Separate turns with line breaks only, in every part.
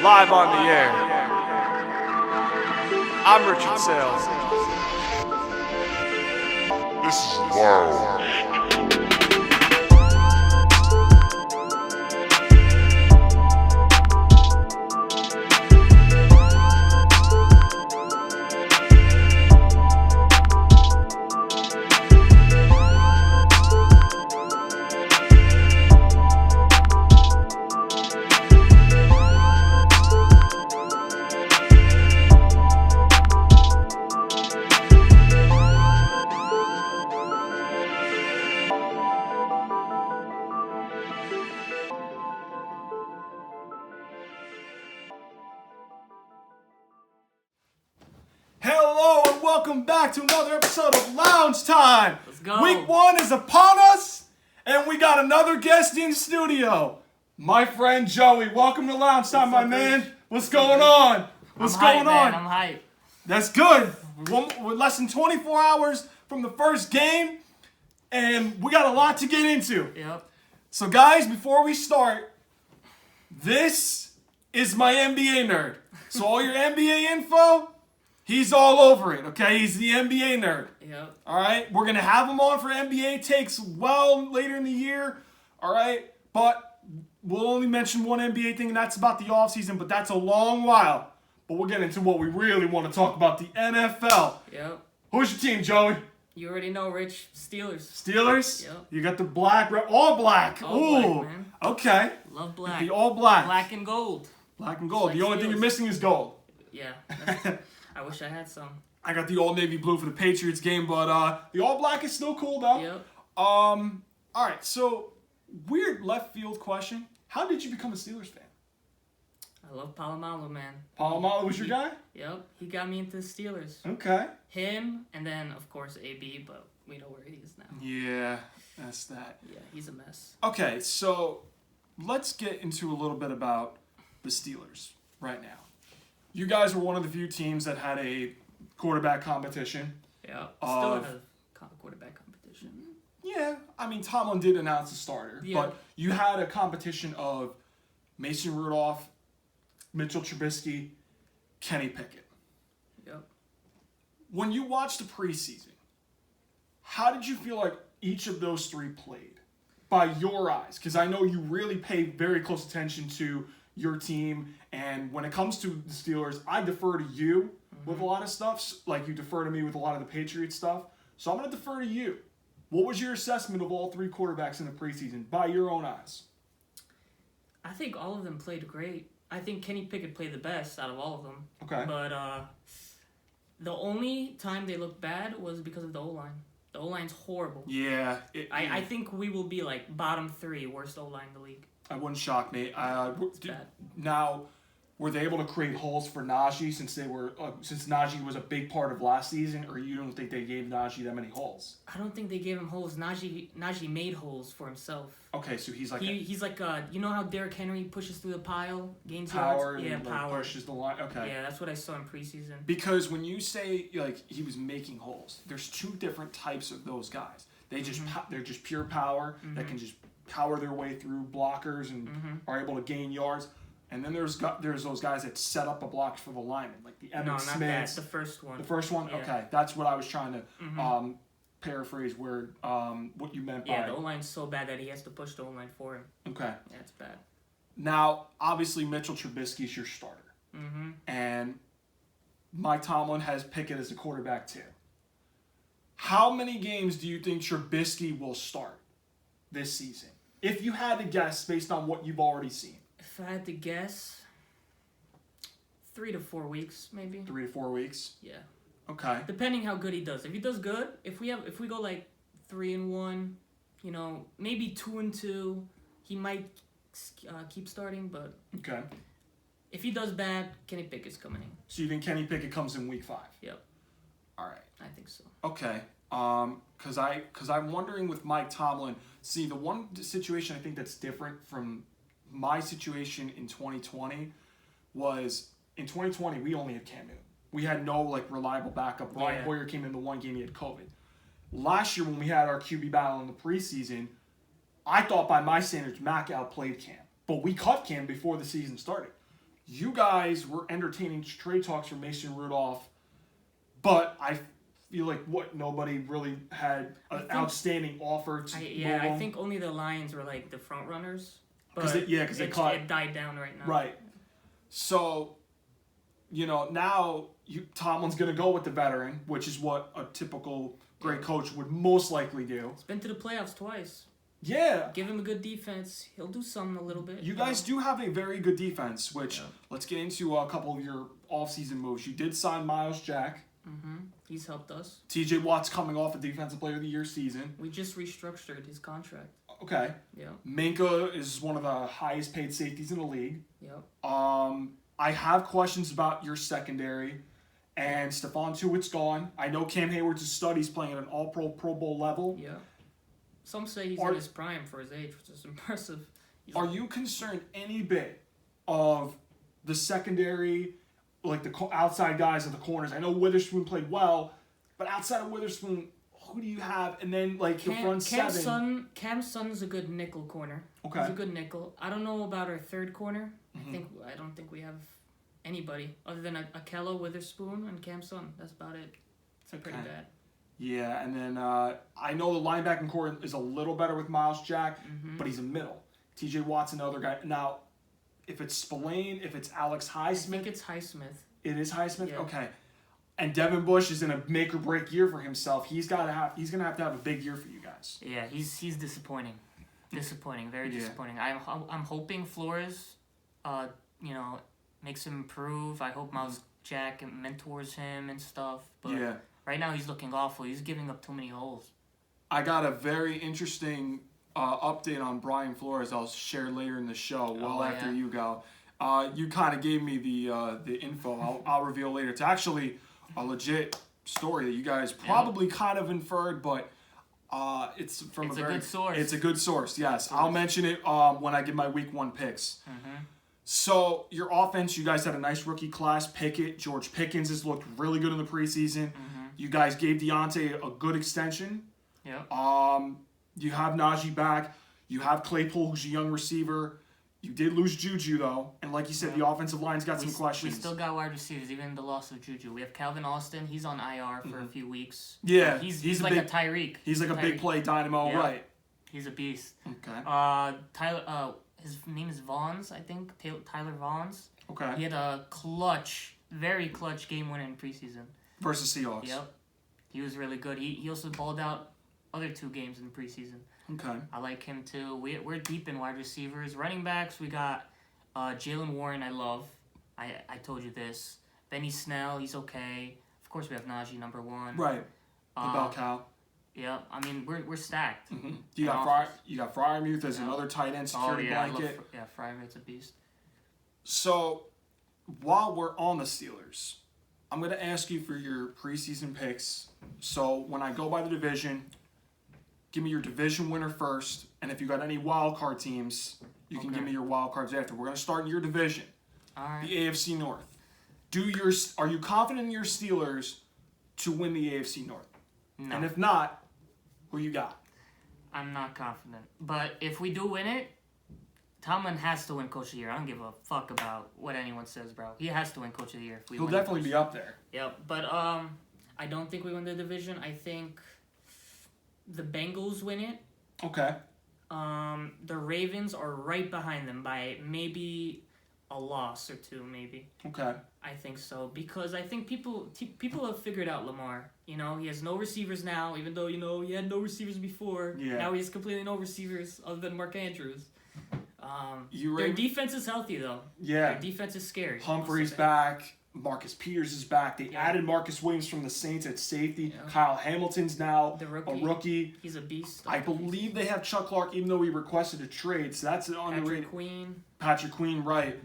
live on the air. I'm Richard Sales.
This is wild.
Hello and welcome back to another episode of Lounge Time.
Let's go.
Week 1 is upon us, and we got another guest in studio. My friend Joey. Welcome to Lounge Time, my man. What's going on? What's going on?
I'm hyped.
That's good. We're less than 24 hours from the first game, and we got a lot to get into.
Yep.
So, guys, before we start, this is my NBA nerd. So, all your NBA info, he's all over it, okay? He's the NBA nerd.
Yep.
All right? We're going to have him on for NBA takes well later in the year, all right? But we'll only mention one NBA thing, and that's about the offseason, but that's a long while. But we'll get into what we really want to talk about, the NFL.
Yep.
Who's your team, Joey?
You already know, Rich. Steelers.
Steelers?
Yep.
You got the black, all black.
All
Ooh.
black, man.
Okay.
Love black.
The all black.
Black and gold.
Black and gold.
Like
The only thing
Steelers.
you're missing is gold.
Yeah. I wish I had some.
I got the all navy blue for the Patriots game, but the all black is still cool though.
Yep.
All right. So weird left field question. How did you become a Steelers fan?
I love Palomalo, man.
Palomalo was your guy?
Yep. He got me into the Steelers.
Okay.
Him, and then, of course, AB, but we know where he is now.
Yeah, that's that.
Yeah, he's a mess.
Okay, so let's get into a little bit about the Steelers right now. You guys were one of the few teams that had a quarterback competition.
Yeah. Still in a quarterback competition.
Yeah, I mean, Tomlin did announce a starter,
Yeah.
but you had a competition of Mason Rudolph, Mitchell Trubisky, Kenny Pickett.
Yep.
When you watched the preseason, how did you feel like each of those three played by your eyes? Because I know you really pay very close attention to your team, and when it comes to the Steelers, I defer to you with a lot of stuff, like you defer to me with a lot of the Patriots stuff. So I'm going to defer to you. What was your assessment of all three quarterbacks in the preseason by your own eyes?
I think all of them played great. I think Kenny Pickett played the best out of all of them.
Okay.
But the only time they looked bad was because of the O-line. The O-line's horrible.
Yeah.
I think we will be like bottom 3 worst O-line in the league.
It wouldn't shock me.
It's bad.
Now, were they able to create holes for Najee since Najee was a big part of last season, or you don't think they gave Najee that many holes?
I don't think they gave him holes. Najee made holes for himself.
Okay, so he's like
He's like you know how Derrick Henry pushes through the pile, gains
power
yards? Yeah,
and
power.
pushes the line. Okay.
Yeah, that's what I saw in preseason.
Because when you say like he was making holes, there's two different types of those guys. They just they're just pure power that can just power their way through blockers and are able to gain yards. And then there's those guys that set up a block for the lineman, like the Emmitt Smiths.
No, not that. The first one.
The first one?
Yeah.
Okay. That's what I was trying to paraphrase where what you meant by...
Yeah, the O-line's so bad that he has to push the O-line for him.
Okay.
Yeah, it's bad.
Now, obviously, Mitchell Trubisky's your starter.
Mm-hmm.
And Mike Tomlin has Pickett as the quarterback, too. How many games do you think Trubisky will start this season? If you had to guess based on what you've already seen.
If I had to guess, 3 to 4 weeks, maybe.
3 to 4 weeks?
Yeah.
Okay.
Depending how good he does. If he does good, if we go like 3-1, you know, maybe 2-2, he might keep starting. But
Okay.
if he does bad, Kenny Pickett's coming in.
So you think Kenny Pickett comes in week 5?
Yep.
All right.
I think so.
Okay. Because I'm wondering with Mike Tomlin. See, the one situation I think that's different from my situation in 2020 was in 2020 we only had Cam Newton. We had no like reliable backup. Brian Hoyer came in the one game he had COVID. Last year when we had our QB battle in the preseason, I thought by my standards Mac outplayed Cam, but we cut Cam before the season started. You guys were entertaining trade talks for Mason Rudolph, but I feel like nobody really had an outstanding offer to move him.
I think only the Lions were like the front runners.
Because they caught
it died down right now.
Right. So, now Tomlin's going to go with the veteran, which is what a typical great coach would most likely do.
He's been to the playoffs twice.
Yeah.
Give him a good defense. He'll do something a little bit.
You guys do have a very good defense, which let's get into a couple of your offseason moves. You did sign Miles Jack.
Mm-hmm. He's helped us.
TJ Watt's coming off a Defensive Player of the Year season.
We just restructured his contract.
Okay.
Yeah.
Minka is one of the highest paid safeties in the league.
Yep.
I have questions about your secondary. And Stephon Tuitt's gone. I know Cam Hayward's a stud. He's playing at an all-pro, Pro Bowl level.
Yeah. Some say he's in his prime for his age, which is impressive.
Are you concerned any bit of the secondary, like the outside guys at the corners? I know Witherspoon played well, but outside of Witherspoon, who do you have? And then the front seven.
Cam Sutton's a good nickel corner.
Okay.
He's a good nickel. I don't know about our third corner. I don't think we have anybody other than Akella, Witherspoon, and Cam Sutton. That's about it. It's pretty bad.
Yeah, and then I know the linebacking core is a little better with Miles Jack, but he's a middle. TJ Watt's another guy. Now, if it's Spillane, if it's Alex Highsmith.
I think it's Highsmith.
It is Highsmith?
Yeah.
Okay. And Devin Bush is in a make or break year for himself. He's gonna have to have a big year for you guys.
Yeah, he's disappointing. Very disappointing. I'm hoping Flores, makes him improve. I hope Miles Jack mentors him and stuff. But right now he's looking awful. He's giving up too many holes.
I got a very interesting update on Brian Flores. I'll share later in the show. After you go, you kind of gave me the info. I'll reveal later. It's actually a legit story that you guys probably kind of inferred, but it's from a
good source.
It's a good source. Yes, I'll mention it when I give my week 1 picks.
Mm-hmm.
So your offense, you guys had a nice rookie class. Pickett, George Pickens has looked really good in the preseason.
Mm-hmm.
You guys gave Deontay a good extension.
Yeah.
You have Najee back. You have Claypool, who's a young receiver. You did lose Juju, though. And like you said, the offensive line's got some questions.
We still got wide receivers, even the loss of Juju. We have Calvin Austin. He's on IR for a few weeks.
Yeah.
He's like a Tyreek.
He's like a big play dynamo, right.
He's a beast.
Okay.
Tyler, his name is Vaughns, I think. Tyler Vaughns.
Okay.
He had a very clutch game winner in preseason.
Versus Seahawks.
Yep. He was really good. He also balled out other 2 games in preseason.
Okay.
I like him too. We're deep in wide receivers. Running backs, we got Jalen Warren, I love. I told you this. Benny Snell, he's okay. Of course, we have Najee, number 1.
Right. The bell cow.
Yeah, I mean, we're stacked.
Mm-hmm. You got Freiermuth as another tight end security blanket.
Freiermuth's a beast.
So, while we're on the Steelers, I'm going to ask you for your preseason picks. So, when I go by the division, give me your division winner first, and if you got any wild card teams, you can give me your wild cards after. We're going to start in your division,
All right.
the AFC North. Are you confident in your Steelers to win the AFC North?
No.
And if not, who you got?
I'm not confident. But if we do win it, Tomlin has to win Coach of the Year. I don't give a fuck about what anyone says, bro. He has to win Coach of the Year. If we
He'll
win
definitely be up there.
Yep, but I don't think we win the division. I think the Bengals win it.
Okay.
The Ravens are right behind them by maybe a loss or 2, maybe.
Okay.
I think so, because I think people have figured out Lamar. He has no receivers now, even though he had no receivers before.
Yeah.
Now he has completely no receivers other than Mark Andrews.
You
their defense is healthy though.
Yeah.
Their defense is scary.
Humphrey's back. Marcus Peters is back. They added Marcus Williams from the Saints at safety.
Yeah.
Kyle Hamilton's now
The
a rookie.
He's a beast.
I believe they have Chuck Clark, even though he requested a trade. So that's an underrated. Patrick Queen, right.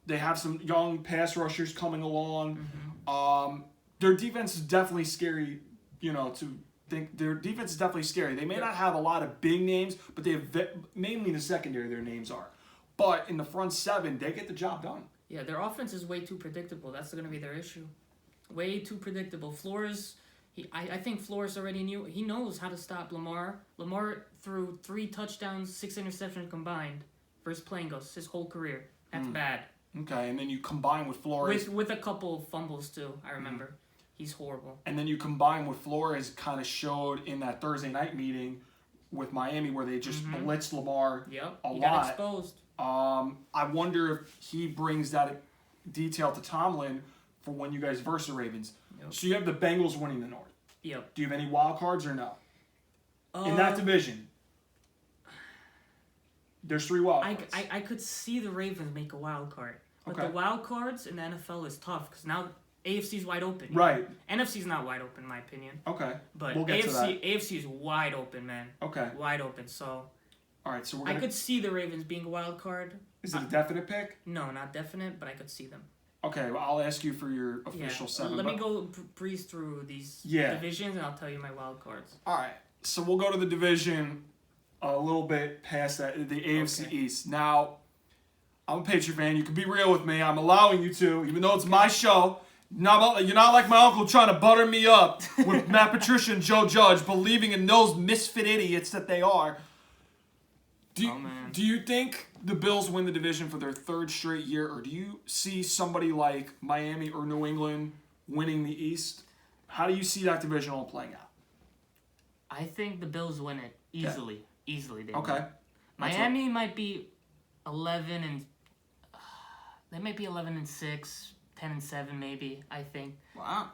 They have some young pass rushers coming along.
Mm-hmm.
Their defense is definitely scary, to think. Their defense is definitely scary. They may not have a lot of big names, but they have mainly in the secondary their names are. But in the front 7, they get the job done.
Yeah, their offense is way too predictable. That's going to be their issue. Way too predictable. Flores, I think Flores already knew. He knows how to stop Lamar. Lamar threw 3 touchdowns, 6 interceptions combined for his playing goals his whole career. That's bad.
Okay, and then you combine with Flores.
With a couple of fumbles too. I remember. He's horrible.
And then you combine with Flores kind of showed in that Thursday night meeting with Miami where they just blitzed Lamar
Yep.
a
He
lot.
got exposed.
I wonder if he brings that detail to Tomlin for when you guys verse the Ravens.
Yep.
So you have the Bengals winning the North.
Yep.
Do you have any wild cards or no? In that division, there's 3 wild cards.
I could see the Ravens make a wild card. But
Okay.
the wild cards in the NFL is tough because now AFC's wide open.
Right.
NFC's not wide open in my opinion.
Okay.
But
We'll get to that.
AFC is wide open, man.
Okay.
Wide open. So
All right. So we're
I
gonna.
could see the Ravens being a wild card.
Is it a definite pick?
No, not definite, but I could see them.
Okay. Well, I'll ask you for your official 7.
Let
but-
me go breeze through these
Yeah.
divisions and I'll tell you my wild cards.
All right. So we'll go to the division a little bit past that, the AFC
Okay.
East. Now, I'm a Patriot fan. You can be real with me. I'm allowing you to, even though it's my show. You're not like my uncle trying to butter me up with Matt Patricia and Joe Judge, believing in those misfit idiots that they are.
Man.
Do you think the Bills win the division for their 3rd straight year, or do you see somebody like Miami or New England winning the East? How do you see that division all playing out?
I think the Bills win it easily. Easily, they
Okay.
win. Miami might be 11 and they might be 11-6, 10-7 maybe. I think.
Wow.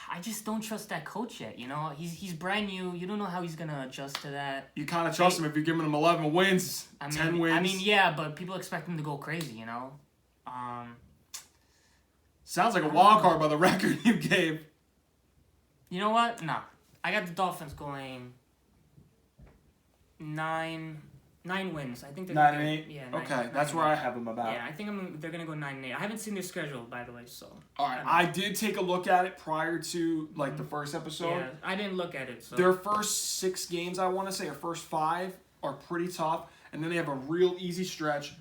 I just don't trust that coach yet. You know, he's brand new. You don't know how he's gonna adjust to that.
You kind of trust him if you're giving him 11 wins, 10 wins.
I mean, yeah, but people expect him to go crazy. You know.
Sounds like a wild card by the record you gave.
You know what? No, I got the Dolphins going 9 wins. I think they're
9
gonna
and 8.
Yeah.
Okay, that's where I have them about.
Yeah, I think they're gonna go 9-8. I haven't seen their schedule, by the way, so.
All right, I did take a look at it prior to the first episode.
Yeah, I didn't look at it. So.
Their first 6 games, I want to say, or first 5 are pretty tough, and then they have a real easy stretch,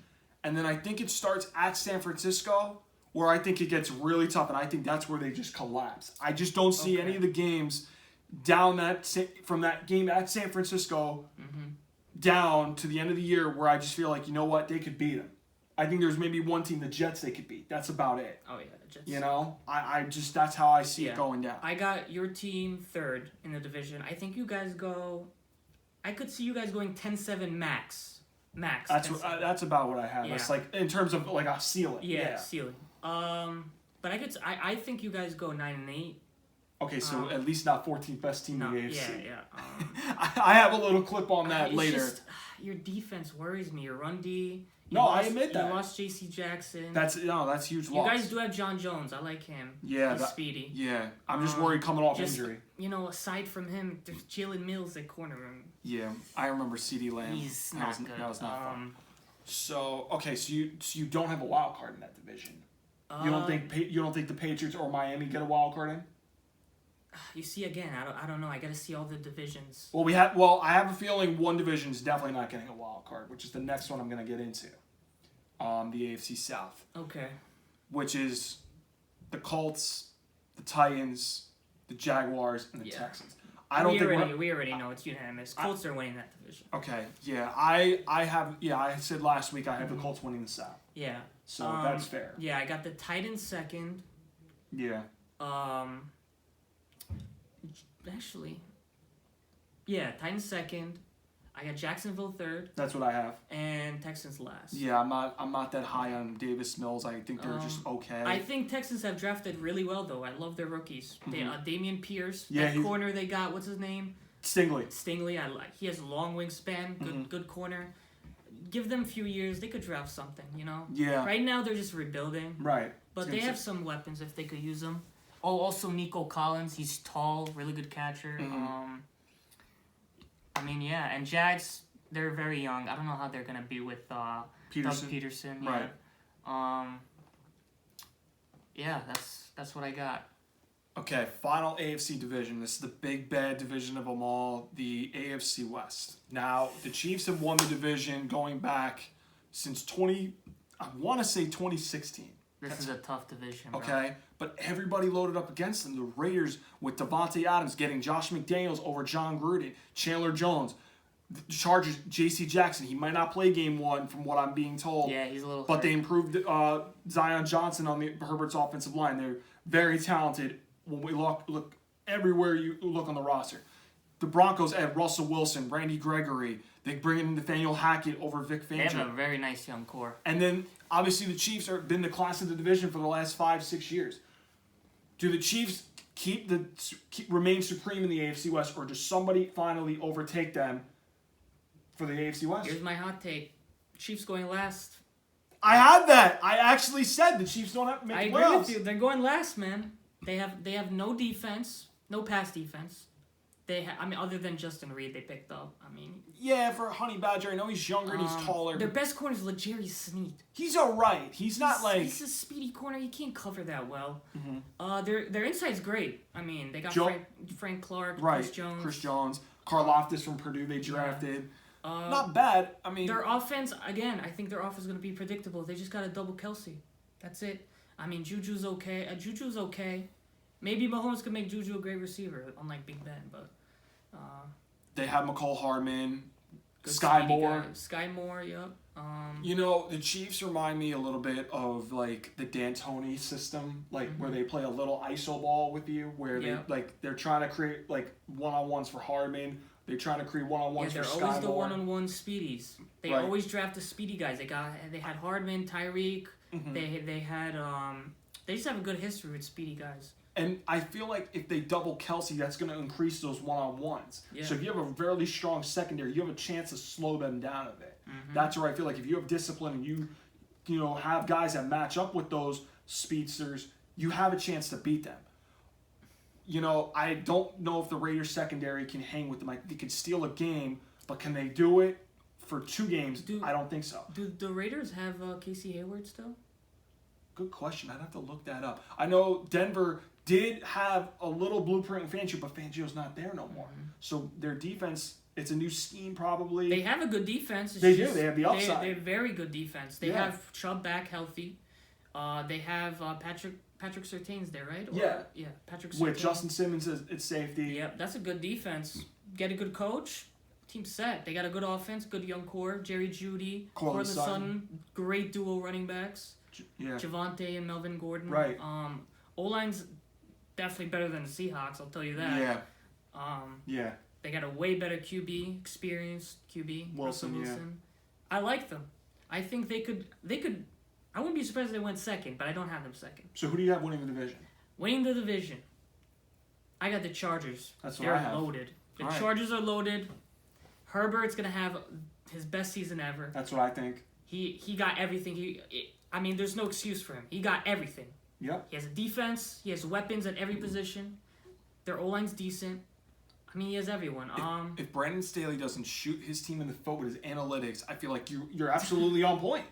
and then I think it starts at San Francisco, where I think it gets really tough, and I think that's where they just collapse. I just don't see any of the games from that game at San Francisco down to the end of the year where I just feel like, you know what, they could beat them. I think there's maybe one team, the Jets, they could beat. That's about it.
Oh yeah, the Jets.
You know, I just that's how I see it going down.
I got your team 3rd in the division. I think you guys go. I could see you guys going 10-7 max. Max.
That's about what I have.
Yeah.
It's like in terms of like a ceiling.
Yeah, ceiling. But I think you guys go 9-8.
Okay, so at least not 14th best team in the AFC.
Yeah.
I have a little clip on that
It's
later.
just, your defense worries me. Your run D.
I admit that.
You lost J.C. Jackson.
That's huge
You
loss.
guys do have John Jones. I like him.
Yeah,
He's speedy.
Yeah, I'm just worried coming off injury.
Aside from him, there's Jalen Mills at corner room.
Yeah, I remember CeeDee Lamb.
He's not good.
That was not fun. So okay, so you don't have a wild card in that division. You don't think the Patriots or Miami get a wild card in?
You see, again, I don't know. I got to see all the divisions.
Well, I have a feeling one division is definitely not getting a wild card, which is the next one I'm going to get into. The AFC South.
Okay.
Which is the Colts, the Titans, the Jaguars, and the Texans.
We already know it's unanimous. Colts are winning that division.
Okay, yeah, I said last week I have the Colts winning the South.
Yeah.
So that's fair.
Yeah, I got the Titans 2nd.
Yeah.
Actually, yeah, Titans 2nd. I got Jacksonville 3rd.
That's what I have.
And Texans last.
Yeah, I'm not that high on Davis Mills. I think they're just okay.
I think Texans have drafted really well though. I love their rookies. They Damian Pierce.
Yeah,
that corner they got. What's his name?
Stingley.
I like. He has a long wingspan. Good corner. Give them a few years. They could draft something. You know.
Yeah.
Right now they're just rebuilding.
Right.
But they have some weapons if they could use them.
Oh, also Nico Collins. He's tall, really good catcher. I mean, yeah, and Jags, they're very young. I don't know how they're gonna be with Doug Peterson. Yeah.
Right.
Yeah, that's what I got.
Okay, final AFC division. This is the big bad division of them all, the AFC West. Now, the Chiefs have won the division going back since 2016.
This is a tough division, bro.
Okay, but everybody loaded up against them. The Raiders with Devontae Adams getting Josh McDaniels over John Gruden, Chandler Jones. The Chargers, J.C. Jackson, he might not play game 1 from what I'm being told.
Yeah, he's a little
But
hurt.
they improved Zion Johnson on the Herbert's offensive line. They're very talented when we look everywhere you look on the roster. The Broncos add Russell Wilson, Randy Gregory. They bring in Nathaniel Hackett over Vic
They have a
Fangio.
very nice young core.
And then, obviously, the Chiefs have been the class of the division for the last 5-6 years. Do the Chiefs remain supreme in the AFC West, or does somebody finally overtake them for the AFC West?
Here's my hot take: Chiefs going last.
I had that. I actually said the Chiefs don't have to make
I
the
agree
playoffs.
with you. They're going last, man. They have no defense, no pass defense. Other than Justin Reed, they picked up.
Yeah, for Honey Badger, I know he's younger and he's taller.
Their best corner is L'Jarius Sneed.
He's all right. He's not like
He's a speedy corner. He can't cover that well. Their inside's great. They got Frank Clark,
right.
Chris Jones.
Karlaftis from Purdue they drafted. Not bad.
Their offense, again, I think their offense is going to be predictable. They just got to double Kelsey. That's it. Juju's okay. Juju's okay. Maybe Mahomes could make Juju a great receiver, unlike Big Ben, but...
They have McCole Hardman,
Sky
Sky Moore.
Moore, yep.
The Chiefs remind me a little bit of like the D'Antoni system, where they play a little iso ball with you, where they're trying to create like one-on-ones for Hardman. They're trying to create one-on-ones for Sky Moore.
They're always the one-on-one speedies. They
Right.
always draft the speedy guys. They had Hardman, Tyreek. They had they just have a good history with speedy guys.
And I feel like if they double Kelsey, that's going to increase those one-on-ones.
Yeah.
So if you have a fairly strong secondary, you have a chance to slow them down a bit. That's where I feel like if you have discipline and you have guys that match up with those speedsters, you have a chance to beat them. I don't know if the Raiders secondary can hang with them. They can steal a game, but can they do it for 2 games? I don't think so.
Do the Raiders have Casey Hayward still?
Good question. I'd have to look that up. I know Denver did have a little blueprint with Fangio, but Fangio's not there no more. So their defense, it's a new scheme probably.
They have a good defense.
They do. They have the upside.
They have very good defense. They have Chubb back healthy. They have Patrick Surtain's there, right? Yeah, Patrick Surtain.
With Justin Simmons at safety.
Yep, that's a good defense. Get a good coach, team set. They got a good offense, good young core. Jerry Jeudy, Cortland Sutton, great duo running backs.
Yeah.
Javonte and Melvin Gordon.
Right.
O-line's definitely better than the Seahawks, I'll tell you that.
Yeah.
They got a way better QB, experienced QB, Russell
Wilson.
Wilson. I like them. I think they could. I wouldn't be surprised if they went second, but I don't have them second.
So who do you have winning the division?
Winning the division, I got the Chargers.
That's what
They're
I have.
loaded. The
All right.
Chargers are loaded. Herbert's gonna have his best season ever.
That's what I think.
He got everything. There's no excuse for him. He got everything.
Yep.
He has a defense. He has weapons at every position. Their O-line's decent. He has everyone.
If Brandon Staley doesn't shoot his team in the foot with his analytics, I feel like you're absolutely on point.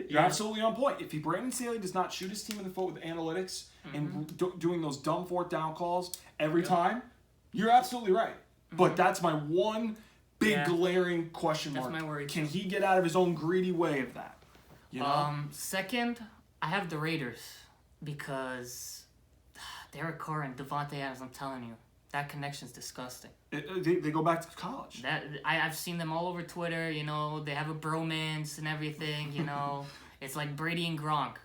You're absolutely on point. If Brandon Staley does not shoot his team in the foot with analytics and doing those dumb 4th down calls every time, you're absolutely right. But that's my one big glaring question mark.
That's my worry.
Can he get out of his own greedy way of that?
Second, I have the Raiders because Derek Carr and Devontae Adams, I'm telling you, that connection's disgusting.
They go back to college.
I've seen them all over Twitter, they have a bromance and everything, It's like Brady and Gronk.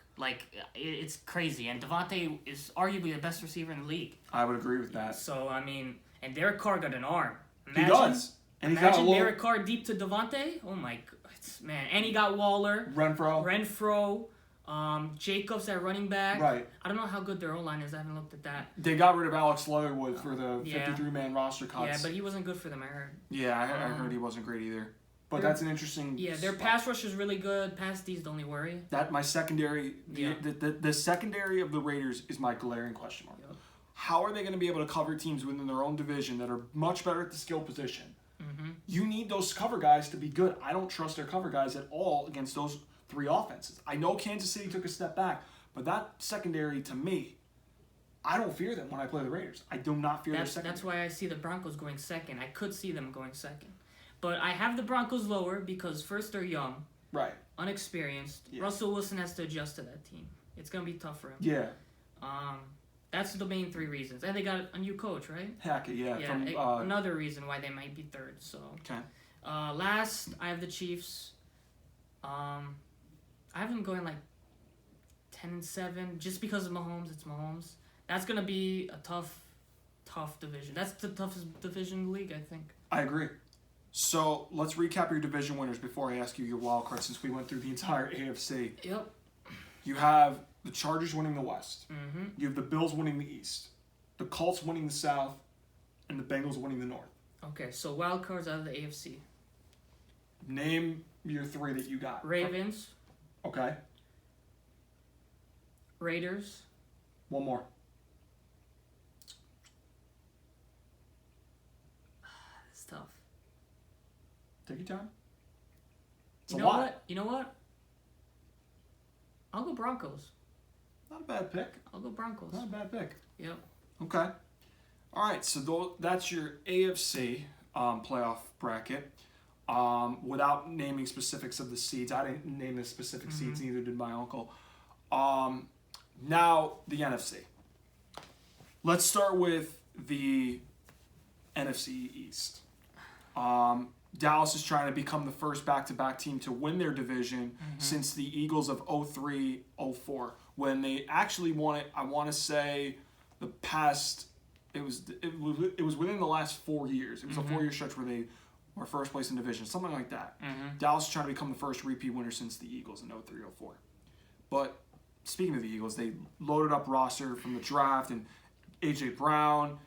It's crazy. And Devontae is arguably the best receiver in the league.
I would agree with that.
So, and Derek Carr got an arm.
He does. And he's got a
Imagine
little...
Derek Carr deep to Devontae. Oh my God, man! And he got Waller, Renfro, Jacobs at running back.
Right.
I don't know how good their O-line is. I haven't looked at that.
They got rid of Alex Leatherwood for the 53-man roster cuts.
Yeah, but he wasn't good for them. I heard.
Yeah, I heard he wasn't great either. But that's an interesting.
Yeah, their pass rush is really good. Pass D's the only worry.
That my secondary. The secondary of the Raiders is my glaring question mark.
Yep.
How are they going to be able to cover teams within their own division that are much better at the skill position? You need those cover guys to be good. I don't trust their cover guys at all against those 3 offenses. I know Kansas City took a step back, but that secondary, to me, I don't fear them when I play the Raiders. I do not fear their secondary.
That's why I see the Broncos going second. I could see them going second. But I have the Broncos lower because first they're young,
right,
unexperienced.
Yeah.
Russell Wilson has to adjust to that team. It's going to be tough for him.
Yeah.
That's the main 3 reasons. And they got a new coach, right?
Hackett, yeah.
Yeah, another reason why they might be third. So,
okay.
Last, I have the Chiefs. I have them going like 10-7, just because of Mahomes. It's Mahomes. That's gonna be a tough division. That's the toughest division in the league, I think.
I agree. So let's recap your division winners before I ask you your wild card, since we went through the entire AFC.
Yep.
You have the Chargers winning the West.
Mm-hmm.
You have the Bills winning the East. The Colts winning the South. And the Bengals winning the North.
Okay, so wild cards out of the AFC.
Name your 3 that you got.
Ravens,
Okay.
Raiders,
One more.
it's tough.
Take your time. It's
You
a
know
lot.
what? You know what? I'll go Broncos.
Not a bad pick.
I'll go Broncos.
Not a bad pick.
Yep.
Okay. All right, so that's your AFC playoff bracket. Without naming specifics of the seeds, I didn't name the specific seeds, neither did my uncle. Now, the NFC. Let's start with the NFC East. Dallas is trying to become the first back-to-back team to win their division since the Eagles of 03-04, when they actually won it, I want to say, the past... It was within the last 4 years. It was a 4-year stretch where they were first place in division, something like that. Dallas is trying to become the first repeat winner since the Eagles in 03-04. But speaking of the Eagles, they loaded up roster from the draft, and A.J. Brown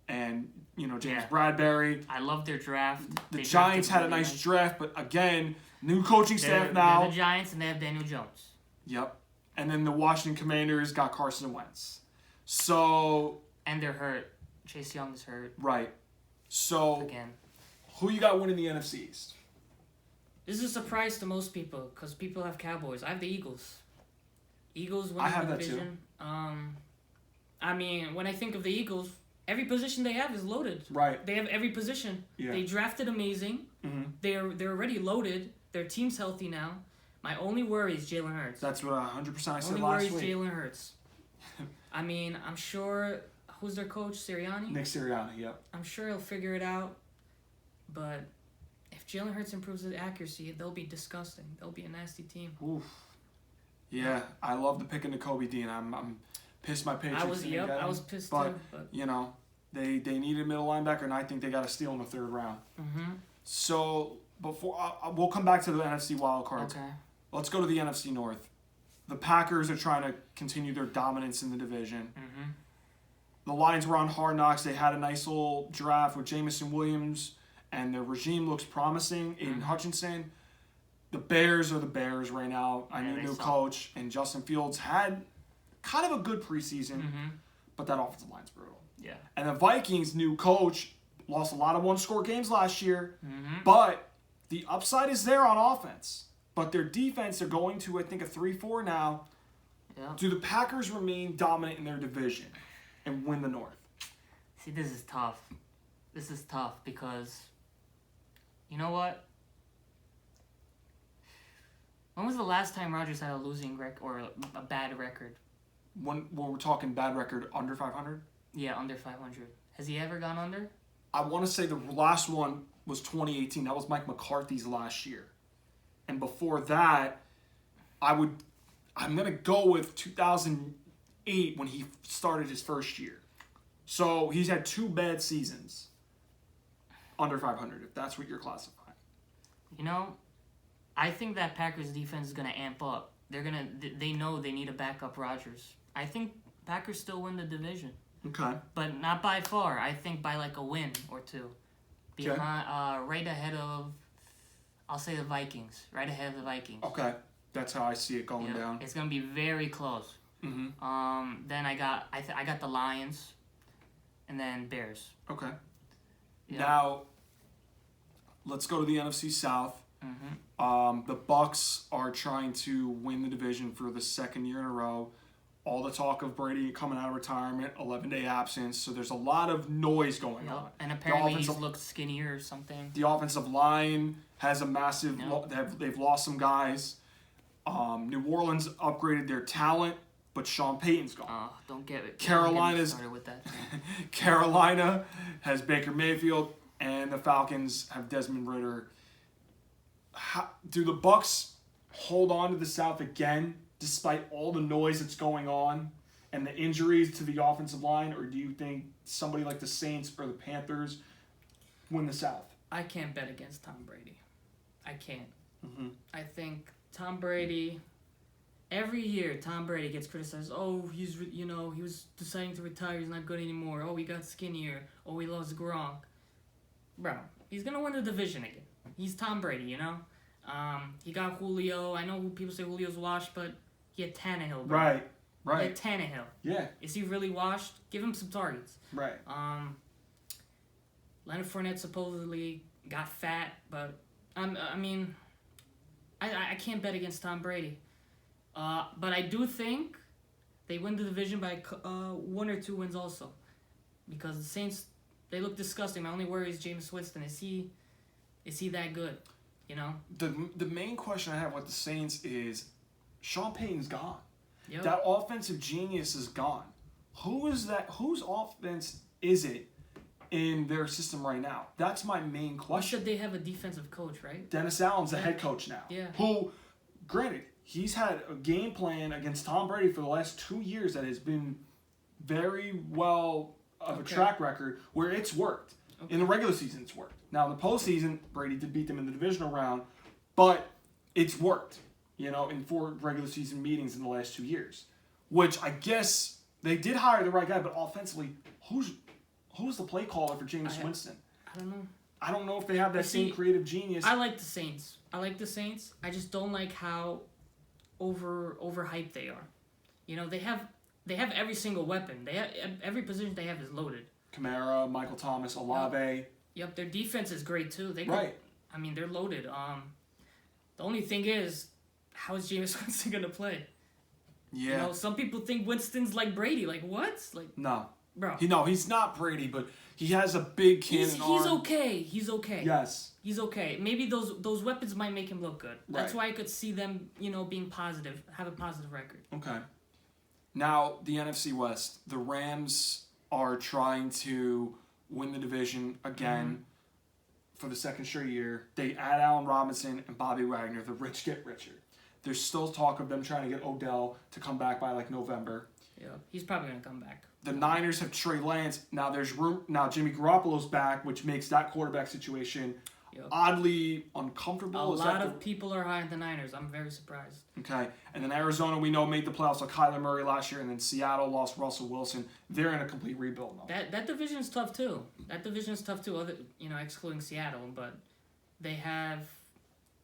and James Bradbury.
I love their draft.
The
They
Giants
drafted
had a
really
nice draft, but again, new coaching staff now.
They're the Giants, and they have Daniel Jones.
Yep. And then the Washington Commanders got Carson Wentz. So...
And they're hurt. Chase Young is hurt.
Right. So...
Again.
Who you got winning the NFC East?
This is a surprise to most people because people have Cowboys. I have the Eagles. Eagles winning
I have
the
that too.
division. I mean, when I think of the Eagles, every position they have is loaded.
Right.
They have every position.
Yeah.
They drafted amazing.
Mm-hmm.
They're already loaded. Their team's healthy now. My only worry is Jalen Hurts.
That's what 100% I said
only
last
worry is
week.
Jalen Hurts. I mean, I'm sure. Who's their coach? Sirianni?
Nick Sirianni, yep.
I'm sure he'll figure it out. But if Jalen Hurts improves his accuracy, they'll be disgusting. They'll be a nasty team.
Oof. Yeah, I love the pick into Kobe Dean. I'm pissed my Patriots didn't get him.
I was pissed
but,
too. But
they needed a middle linebacker, and I think they got a steal in the 3rd round.
Mm-hmm.
So before we'll come back to the NFC wild cards.
Okay.
Let's go to the NFC North. The Packers are trying to continue their dominance in the division.
Mm-hmm.
The Lions were on Hard Knocks. They had a nice little draft with Jamison Williams, and their regime looks promising. Aiden Hutchinson. The Bears are the Bears right now. I need a new coach, and Justin Fields had kind of a good preseason, but that offensive line's brutal.
Yeah.
And the Vikings' new coach lost a lot of one-score games last year, but the upside is there on offense. But their defense, they're going to, I think, a 3-4 now.
Yeah.
Do the Packers remain dominant in their division and win the North?
See, this is tough. This is tough because, you know what? When was the last time Rodgers had a losing record or a bad record?
When we're talking bad record, under 500?
Yeah, under 500. Has he ever gone under?
I want to say the last one was 2018. That was Mike McCarthy's last year. And before that, I'm going to go with 2008 when he started his first year. So he's had 2 bad seasons under 500, if that's what you're classifying.
You know, I think that Packers defense is going to amp up. They know they need a backup Rodgers. I think Packers still win the division.
Okay.
But not by far. I think by like a win or 2. Behind, right ahead of, I'll say the Vikings. Right ahead of the Vikings.
Okay. That's how I see it going down.
It's going to be very close.
Mm-hmm.
Then I got the Lions, and then Bears.
Okay.
Yeah.
Now, let's go to the NFC South.
Mm-hmm.
The Bucks are trying to win the division for the 2nd year in a row. All the talk of Brady coming out of retirement, 11-day absence. So there's a lot of noise going on.
And apparently he's looked skinnier or something.
The offensive line has a massive... They've lost some guys. New Orleans upgraded their talent, but Sean Payton's gone.
Don't get it.
Carolina's...
Don't get me started with that.
Carolina has Baker Mayfield, and the Falcons have Desmond Ridder. do the Bucks hold on to the South again despite all the noise that's going on and the injuries to the offensive line, or do you think somebody like the Saints or the Panthers win the South?
I can't bet against Tom Brady. I can't.
Mm-hmm.
I think Tom Brady. Every year, Tom Brady gets criticized. Oh, he was deciding to retire. He's not good anymore. Oh, he got skinnier. Oh, he lost Gronk. Bro, he's gonna win the division again. He's Tom Brady, you know. He got Julio. I know people say Julio's washed, but he had Tannehill. Bro.
Right.
He had Tannehill.
Yeah.
Is he really washed? Give him some targets.
Right.
Leonard Fournette supposedly got fat, but I mean, I can't bet against Tom Brady. But I do think they win the division by 1 or 2 wins also, because the Saints, they look disgusting. My only worry is Jameis Winston. Is he that good? You know.
The main question I have with the Saints is Sean Payton's gone.
Yep.
That offensive genius is gone. Who is that? Whose offense is it in their system right now? That's my main
Why
question.
should they have a defensive coach, right?
Dennis Allen's the head coach now.
Yeah.
Who, granted, he's had a game plan against Tom Brady for the last 2 years that has been very well of a track record where it's worked.
Okay.
In the regular season, it's worked. Now, in the postseason, Brady did beat them in the divisional round, but it's worked, you know, in 4 regular season meetings in the last 2 years. Which I guess they did hire the right guy, but offensively, who's the play caller for Jameis Winston?
I don't know.
I don't know if they have that same creative genius.
I like the Saints. I just don't like how overhyped they are. You know, they have every single weapon. They have every position they have is loaded.
Kamara, Michael Thomas, Olave.
Yep, their defense is great too. I mean, they're loaded. The only thing is, how is Jameis Winston gonna play?
Yeah.
You know, some people think Winston's like Brady. Like what? Like
No.
bro.
He's not Brady, but he has a big cannon arm.
He's okay. He's okay.
Yes.
He's okay. Maybe those weapons might make him look good. That's
Right.
why I could see them, you know, being positive, have a positive record.
Okay. Now, the NFC West. The Rams are trying to win the division again for the second straight year. They add Allen Robinson and Bobby Wagner. The rich get richer. There's still talk of them trying to get Odell to come back by like November.
Yeah, he's probably gonna come back.
The Niners have Trey Lance. Now there's room. Now Jimmy Garoppolo's back, which makes that quarterback situation oddly uncomfortable.
A lot of people are high on the Niners. I'm very surprised.
Okay, and then Arizona, we know, made the playoffs with Kyler Murray last year, and then Seattle lost Russell Wilson. They're in a complete rebuild mode.
That division is tough too. Other, you know, excluding Seattle, but they have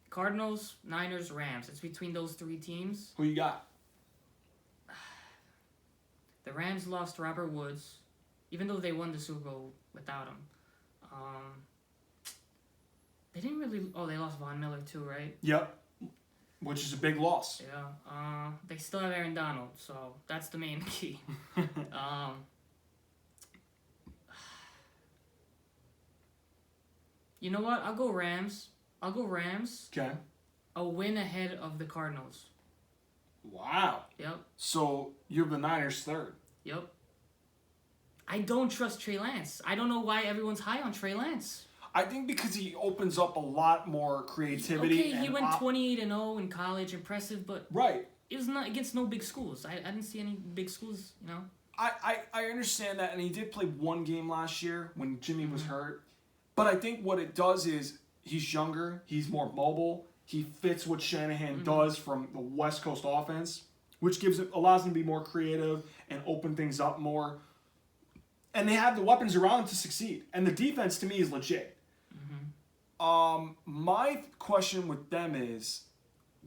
Cardinals, Niners, Rams. It's between those 3 teams.
Who you got?
The Rams lost Robert Woods, even though they won the Super Bowl without him. They didn't really. Oh, they lost Von Miller too, right?
Yep. Which is a big loss.
Yeah. They still have Aaron Donald, so that's the main key. You know what? I'll go Rams.
Okay.
A win ahead of the Cardinals.
Wow.
Yep.
So you have the Niners third.
Yep. I don't trust Trey Lance. I don't know why everyone's high on Trey Lance.
I think because he opens up a lot more creativity.
Okay, he went 28-0 in college, impressive, but
right.
It was not against no big schools. I didn't see any big schools, you know.
I understand that, and he did play 1 game last year when Jimmy was hurt. But I think what it does is he's younger, he's more mobile, he fits what Shanahan does from the West Coast offense, which allows him to be more creative and open things up more. And they have the weapons around him to succeed. And the defense, to me, is legit. My question with them is,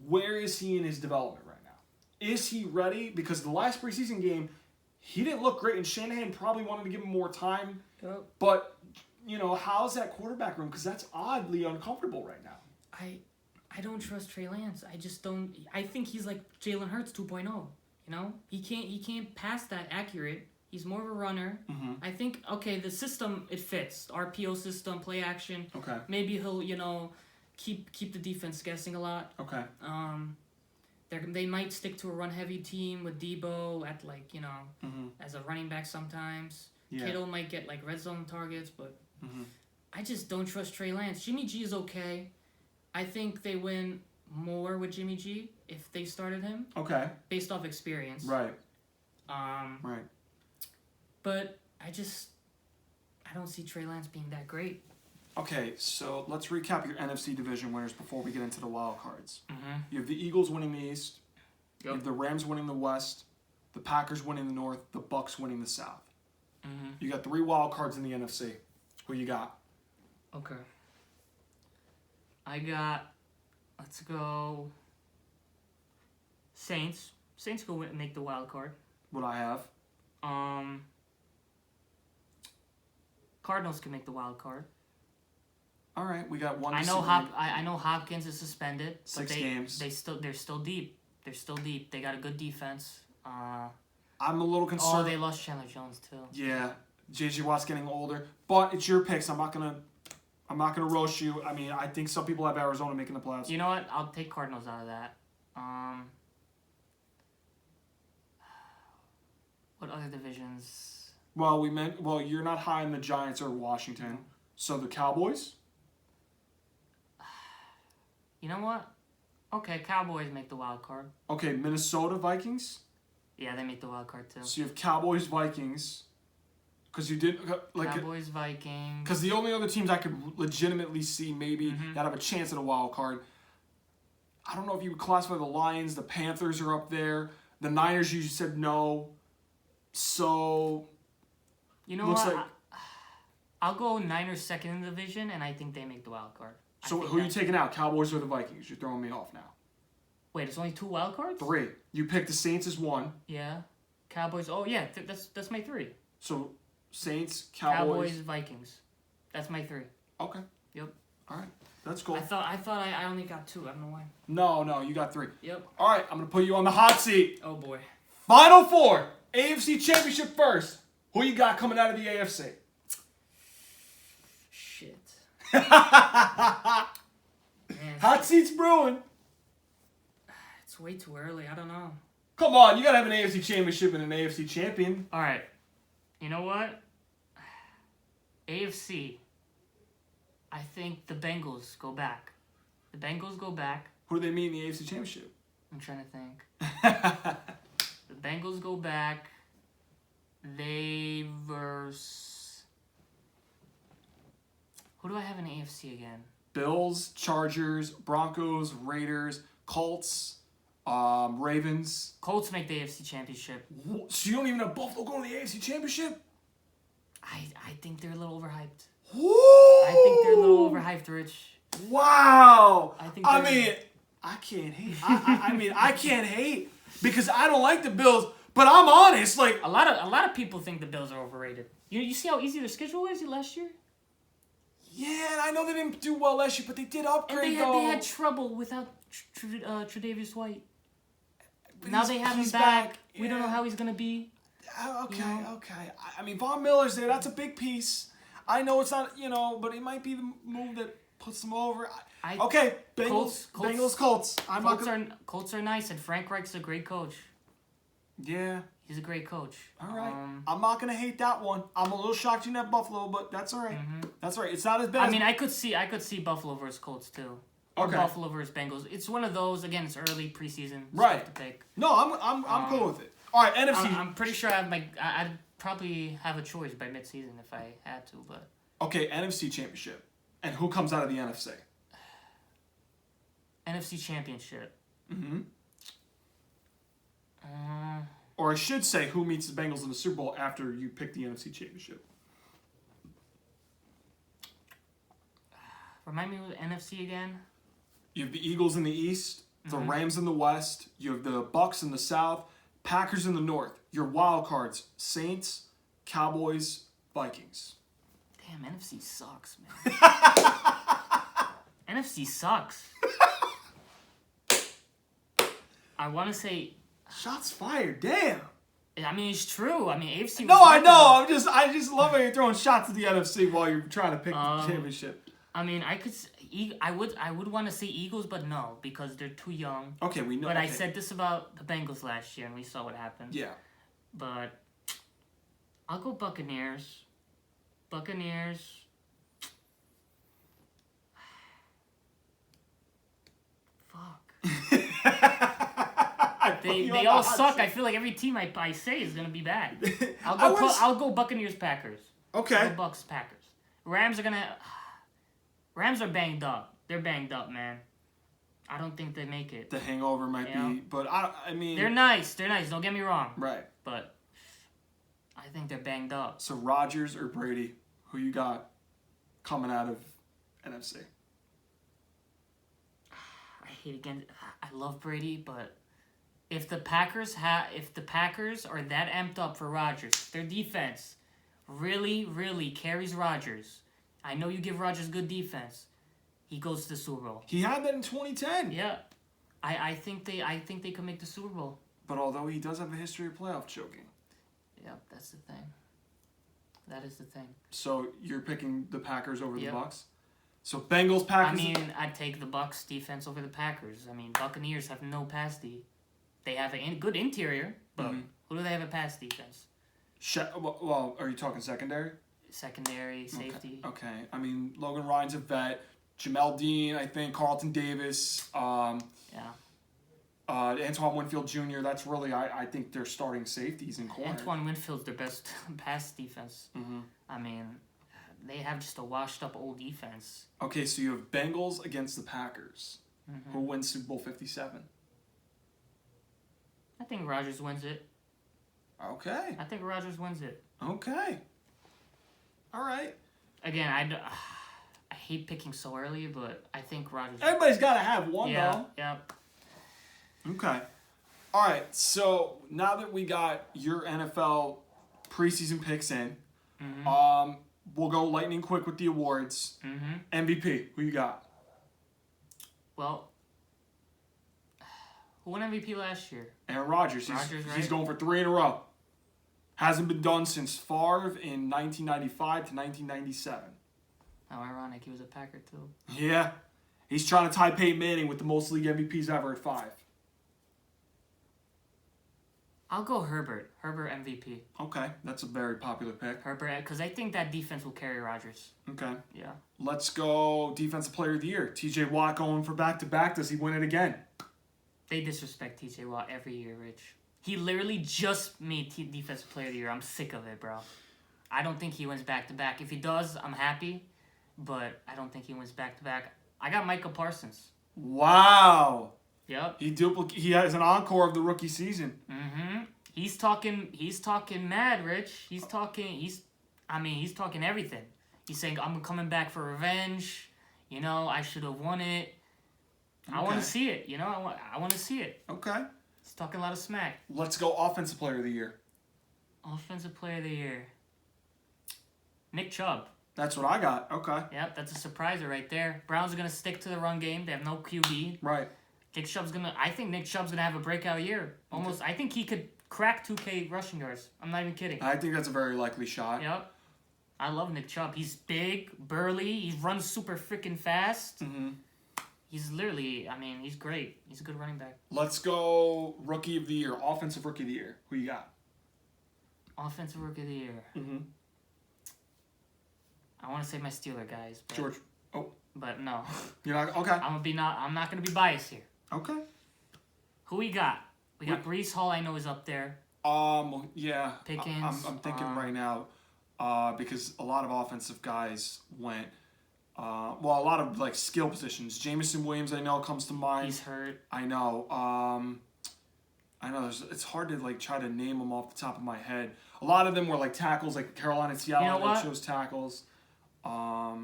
where is he in his development right now? Is he ready? Because the last preseason game, he didn't look great, and Shanahan probably wanted to give him more time.
Yep.
But, you know, how's that quarterback room? Because that's oddly uncomfortable right now.
I don't trust Trey Lance. I just don't. I think he's like Jalen Hurts 2.0. You know, he can't pass that accurate. He's more of a runner. I think, okay, the system, it fits. RPO system, play action.
Okay.
Maybe he'll, you know, keep the defense guessing a lot.
Okay.
They might stick to a run-heavy team with Debo at, like, you know, as a running back sometimes. Yeah. Kittle might get, like, red zone targets, but I just don't trust Trey Lance. Jimmy G is okay. I think they win more with Jimmy G if they started him.
Okay.
Based off experience.
Right.
Right. But I don't see Trey Lance being that great.
Okay, so let's recap your NFC division winners before we get into the wild cards.
Mm-hmm.
You have the Eagles winning the East.
Yep.
You have the Rams winning the West. The Packers winning the North. The Bucks winning the South.
Mm-hmm.
You got 3 wild cards in the NFC. Who you got?
Okay. I got. Let's go. Saints. Saints go make the wild card.
What I have?
Cardinals can make the wild card.
All right, we got one.
I know Hopkins is suspended.
6
but
games.
They're still deep. They're still deep. They got a good defense.
I'm a little concerned.
Oh, they lost Chandler Jones too.
Yeah, J.J. Watt's getting older, but it's your picks. I'm not gonna roast you. I mean, I think some people have Arizona making the playoffs.
You know what? I'll take Cardinals out of that. What other divisions?
Well, you're not high in the Giants or Washington, so the Cowboys.
You know what? Okay, Cowboys make the wild card.
Okay, Minnesota Vikings.
Yeah, they make the wild card too.
So you have Cowboys Vikings, because you did
Cowboys Vikings.
Because the only other teams I could legitimately see maybe
Mm-hmm.
that have a chance at a wild card. I don't know if you would classify the Lions. The Panthers are up there. The Niners, you said no. So.
You know
looks
what?
like-
I'll go Niners second in the division, and I think they make the wild card.
So who are you taking out? Cowboys or the Vikings? You're throwing me off now.
Wait, it's only 2 wild cards?
3. You picked the Saints as 1.
Yeah. Cowboys. Oh yeah, that's my 3.
So Saints,
Cowboys, Vikings. That's my 3.
Okay.
Yep.
All right. That's cool.
I thought I only got 2. I don't know why.
No, you got 3.
Yep.
All right, I'm gonna put you on the hot seat.
Oh boy.
Final 4, AFC Championship first. Who you got coming out of the AFC?
Shit. Man,
Hot seat's brewing.
it's way too early. I don't know.
Come on, you gotta have an AFC Championship and an AFC champion.
All right. You know what? AFC. I think the Bengals go back. The Bengals go back.
Who do they meet in the AFC Championship?
I'm trying to think. The Bengals go back. They verse. Who do I have in AFC again?
Bills, Chargers, Broncos, Raiders, Colts, Ravens.
Colts make the AFC Championship.
So you don't even have Buffalo going to the AFC Championship?
I think they're a little overhyped.
Woo!
I think they're a little overhyped, Rich.
Wow.
I think.
I can't hate. I can't hate because I don't like the Bills. But I'm honest, like
a lot of people think the Bills are overrated. You see how easy their schedule was last year?
yeah, I know they didn't do well last year, but they did
And
upgrade
they
though.
had trouble without Tre'Davious White.
But
Now they have him
he's
back. We
Yeah.
don't know how he's gonna be.
Okay,
you know?
okay. I mean, Von Miller's there. That's a big piece. I know it's not, but it might be the move that puts them over. Okay, Bengals, Colts. I'm not gonna.
Colts are nice, and Frank Reich's a great coach.
Yeah.
He's a great coach.
All right. I'm not gonna hate that one. I'm a little shocked you didn't have Buffalo, but that's all right. That's all right. It's not as bad.
I mean, I could see Buffalo versus Colts too. Or
Okay.
Buffalo versus Bengals. It's one of those. Again, it's early preseason.
Right.
Stuff to pick.
No, I'm cool with it. All right, NFC.
I'm pretty sure I'd probably have a choice by midseason if I had to, but.
Okay, NFC Championship, and who comes out of the NFC?
NFC Championship.
Mm-hmm. Or I should say, who meets the Bengals in the Super Bowl after you pick the NFC Championship?
Remind me of the NFC again.
You have the Eagles in the East, the Rams in the West, you have the Bucks in the South, Packers in the North. Your wild cards: Saints, Cowboys, Vikings.
Damn, NFC sucks, man. NFC sucks. I want to say.
Shots fired! Damn.
I mean, it's true. I mean, AFC.
No, I know. I just love how you're throwing shots at the NFC while you're trying to pick the championship.
I mean, I would want to say Eagles, but no, because they're too young.
Okay, we know.
But
okay.
I said this about the Bengals last year, and we saw what happened.
Yeah.
But I'll go Buccaneers. Buccaneers.
They all suck. I feel like every team I say is gonna be bad. I'll go Buccaneers Packers.
Okay.
I'll go Bucks Packers. Rams are banged up. They're banged up, man. I don't think they make it.
The hangover might be, but I mean.
They're nice. Don't get me wrong.
Right.
But I think they're banged up.
So Rodgers or Brady, who you got coming out of NFC?
I love Brady, but if the Packers are that amped up for Rodgers, their defense really, really carries Rodgers. I know you give Rodgers good defense. He goes to the Super Bowl.
He had that in 2010.
Yeah. I think they could make the Super Bowl.
But although he does have a history of playoff choking.
Yep, that's the thing. That is the thing.
So you're picking the Packers over the Bucks? So Bengals, Packers.
I mean, I'd take the Bucks defense over the Packers. I mean, Buccaneers have no pass D. They have a good interior, but who do they have a pass defense?
Well, are you talking secondary?
Secondary, safety.
Okay. I mean, Logan Ryan's a vet. Jamel Dean, I think. Carlton Davis. Antoine Winfield Jr. That's really, I think, they're starting safeties in corner.
Antoine Winfield's their best pass defense.
Mm-hmm.
I mean, they have just a washed-up old defense.
Okay, so you have Bengals against the Packers.
Mm-hmm.
Who wins Super Bowl 57?
I think Rodgers wins it.
Okay.
I think Rodgers wins it.
Okay. All right.
Again, I hate picking so early, but I think Rodgers.
Everybody's got to have one, though.
Yeah.
Okay. All right. So now that we got your NFL preseason picks in, we'll go lightning quick with the awards. MVP. Who you got?
Well, who won MVP last year?
Aaron Rodgers. He's going for 3 in a row. Hasn't been done since Favre in 1995 to 1997.
How ironic. He was a Packer, too.
Yeah. He's trying to tie Peyton Manning with the most league MVPs ever at 5.
I'll go Herbert. Herbert MVP.
Okay. That's a very popular pick.
Herbert, because I think that defense will carry Rodgers.
Okay.
Yeah.
Let's go Defensive Player of the Year. TJ Watt going for back-to-back. Does he win it again?
They disrespect TJ Watt every year, Rich. He literally just made Defensive Player of the Year. I'm sick of it, bro. I don't think he wins back-to-back. If he does, I'm happy, but I don't think he wins back-to-back. I got Micah Parsons.
Wow.
Yep.
He has an encore of the rookie season.
He's talking mad, Rich. He's talking everything. He's saying, I'm coming back for revenge. You know, I should have won it. I want to see it. You know, I want to see it.
Okay.
He's talking a lot of smack.
Let's go Offensive Player of the Year.
Offensive Player of the Year. Nick Chubb.
That's what I got. Okay.
Yep, that's a surpriser right there. Browns are going to stick to the run game. They have no QB.
Right.
I think Nick Chubb's going to have a breakout year. Almost. I think he could crack 2K rushing yards. I'm not even kidding.
I think that's a very likely shot.
Yep. I love Nick Chubb. He's big, burly. He runs super freaking fast. He's literally, he's great. He's a good running back.
Let's go Rookie of the Year. Offensive Rookie of the Year. Who you got?
Offensive Rookie of the Year. I want to say my Steeler guys. But,
George. Oh.
But no.
You're not? Okay.
I'm not going to be biased here.
Okay.
Who we got? We got Breece Hall, I know is up there.
Yeah.
Pickens.
I'm thinking right now, because a lot of offensive guys went, a lot of like skill positions. Jamison Williams, I know, comes to mind.
He's hurt.
I know. It's hard to like try to name them off the top of my head. A lot of them were like tackles, like Carolina and Seattle.
You know what?
Chose tackles.
Off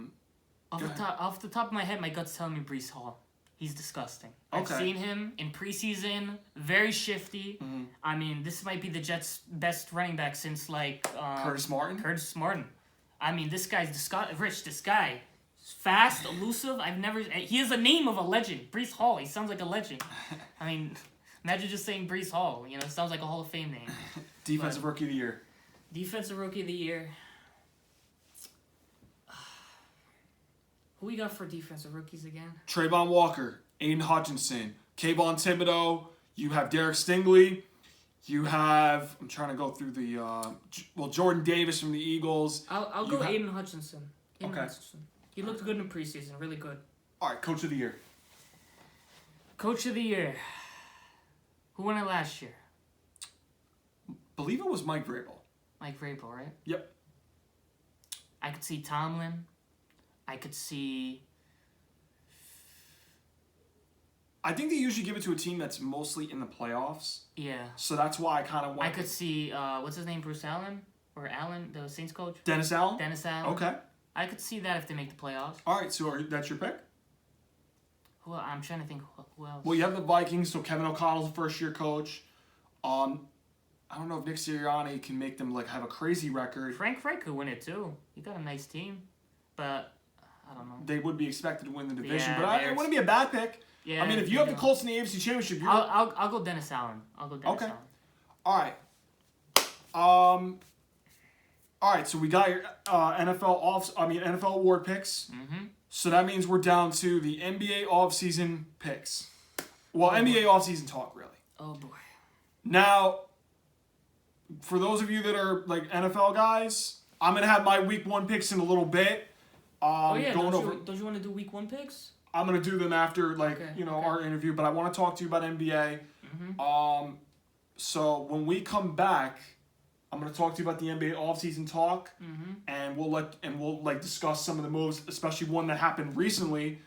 the top of my head, my gut's telling me Breece Hall. He's disgusting.
Okay.
I've seen him in preseason. Very shifty. This might be the Jets' best running back since like
Curtis Martin.
This guy's disgusting. Rich, this guy, fast, elusive. He has a name of a legend. Breece Hall. He sounds like a legend. Imagine just saying Breece Hall. You know, it sounds like a Hall of Fame name.
Defensive Rookie of the Year.
Defensive Rookie of the Year. Who we got for defensive rookies again?
Trayvon Walker, Aiden Hutchinson, Kayvon Thibodeau. You have Derek Stingley. You have, I'm trying to go through the, Jordan Davis from the Eagles.
I'll go Aiden Hutchinson.
Okay.
Hutchinson. He looked good in the preseason. Really good.
All right, Coach of the Year.
Coach of the Year. Who won it last year?
Believe it was Mike Vrabel.
Mike Vrabel, right?
Yep.
I could see Tomlin. I could see.
I think they usually give it to a team that's mostly in the playoffs.
Yeah.
So that's why I kind of want.
I could see. What's his name? Bruce Allen or Allen, the Saints coach.
Dennis Allen.
Dennis Allen.
Okay.
I could see that if they make the playoffs.
All right. So that's your pick.
Well, I'm trying to think who else.
Well, you have the Vikings. So Kevin O'Connell's a first-year coach. I don't know if Nick Sirianni can make them like have a crazy record.
Frank could win it too. He got a nice team, but I don't know.
They would be expected to win the division,
Yeah,
but it wouldn't be a bad pick.
Yeah,
I mean, if you have the Colts in the AFC Championship, you're
I'll go Dennis Allen.
okay. All right. All right. So we got your NFL award picks.
Mm-hmm.
So that means we're down to the NBA offseason picks. Well, NBA offseason talk, really.
Oh boy.
Now, for those of you that are like NFL guys, I'm gonna have my week 1 picks in a little bit.
Don't you want to do week 1 picks?
I'm gonna do them after
Okay.
our interview, but I want to talk to you about NBA.
Mm-hmm.
So when we come back, I'm gonna talk to you about the NBA offseason talk,
Mm-hmm.
and we'll discuss some of the moves, especially one that happened recently.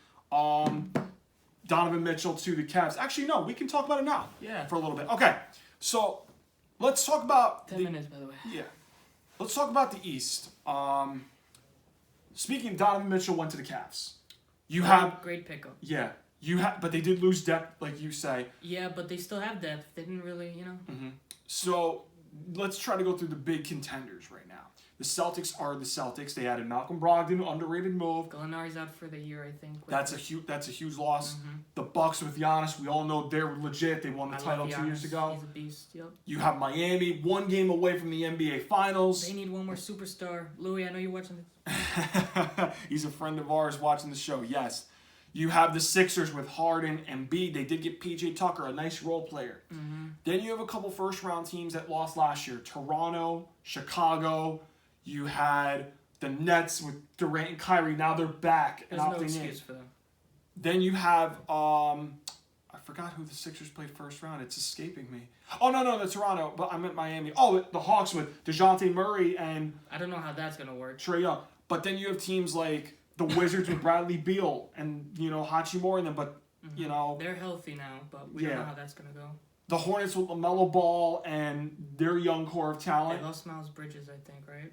Donovan Mitchell to the Cavs. Actually, no, we can talk about it now.
Yeah.
For a little bit. Okay, so let's talk about
10 minutes, by the way.
Yeah, let's talk about the East. Speaking of Donovan Mitchell went to the Cavs. You have
Great pickup.
yeah. But they did lose depth, like you say.
Yeah, but they still have depth. They didn't really,
So let's try to go through the big contenders right now. The Celtics are the Celtics. They added Malcolm Brogdon, underrated move.
Gallinari's out for the year, I think.
That's a huge loss. The Bucks with Giannis, we all know they're legit. They won the
I
title
love
2 years
Giannis.
ago.
He's a beast. Yep.
You have Miami, 1 game away from the NBA Finals.
They need one more superstar. Louis, I know you're watching this.
He's a friend of ours watching the show. Yes. You have the Sixers with Harden and Embiid. They did get PJ Tucker, a nice role player. Then you have a couple first-round teams that lost last year. Toronto, Chicago. You had the Nets with Durant and Kyrie. Now they're back and
There's no
opting in.
excuse for them.
Then you have I forgot who the Sixers played first round. It's escaping me. Oh no, the Toronto. But I meant Miami. Oh, the Hawks with DeJounte Murray and
I don't know how that's gonna work.
Trae Young. But then you have teams like the Wizards with Bradley Beal and Hachimura in them. But
They're healthy now, but we don't know how that's gonna go.
the Hornets with LaMelo Ball and their young core of
They
talent.
lost Miles Bridges, I think, right?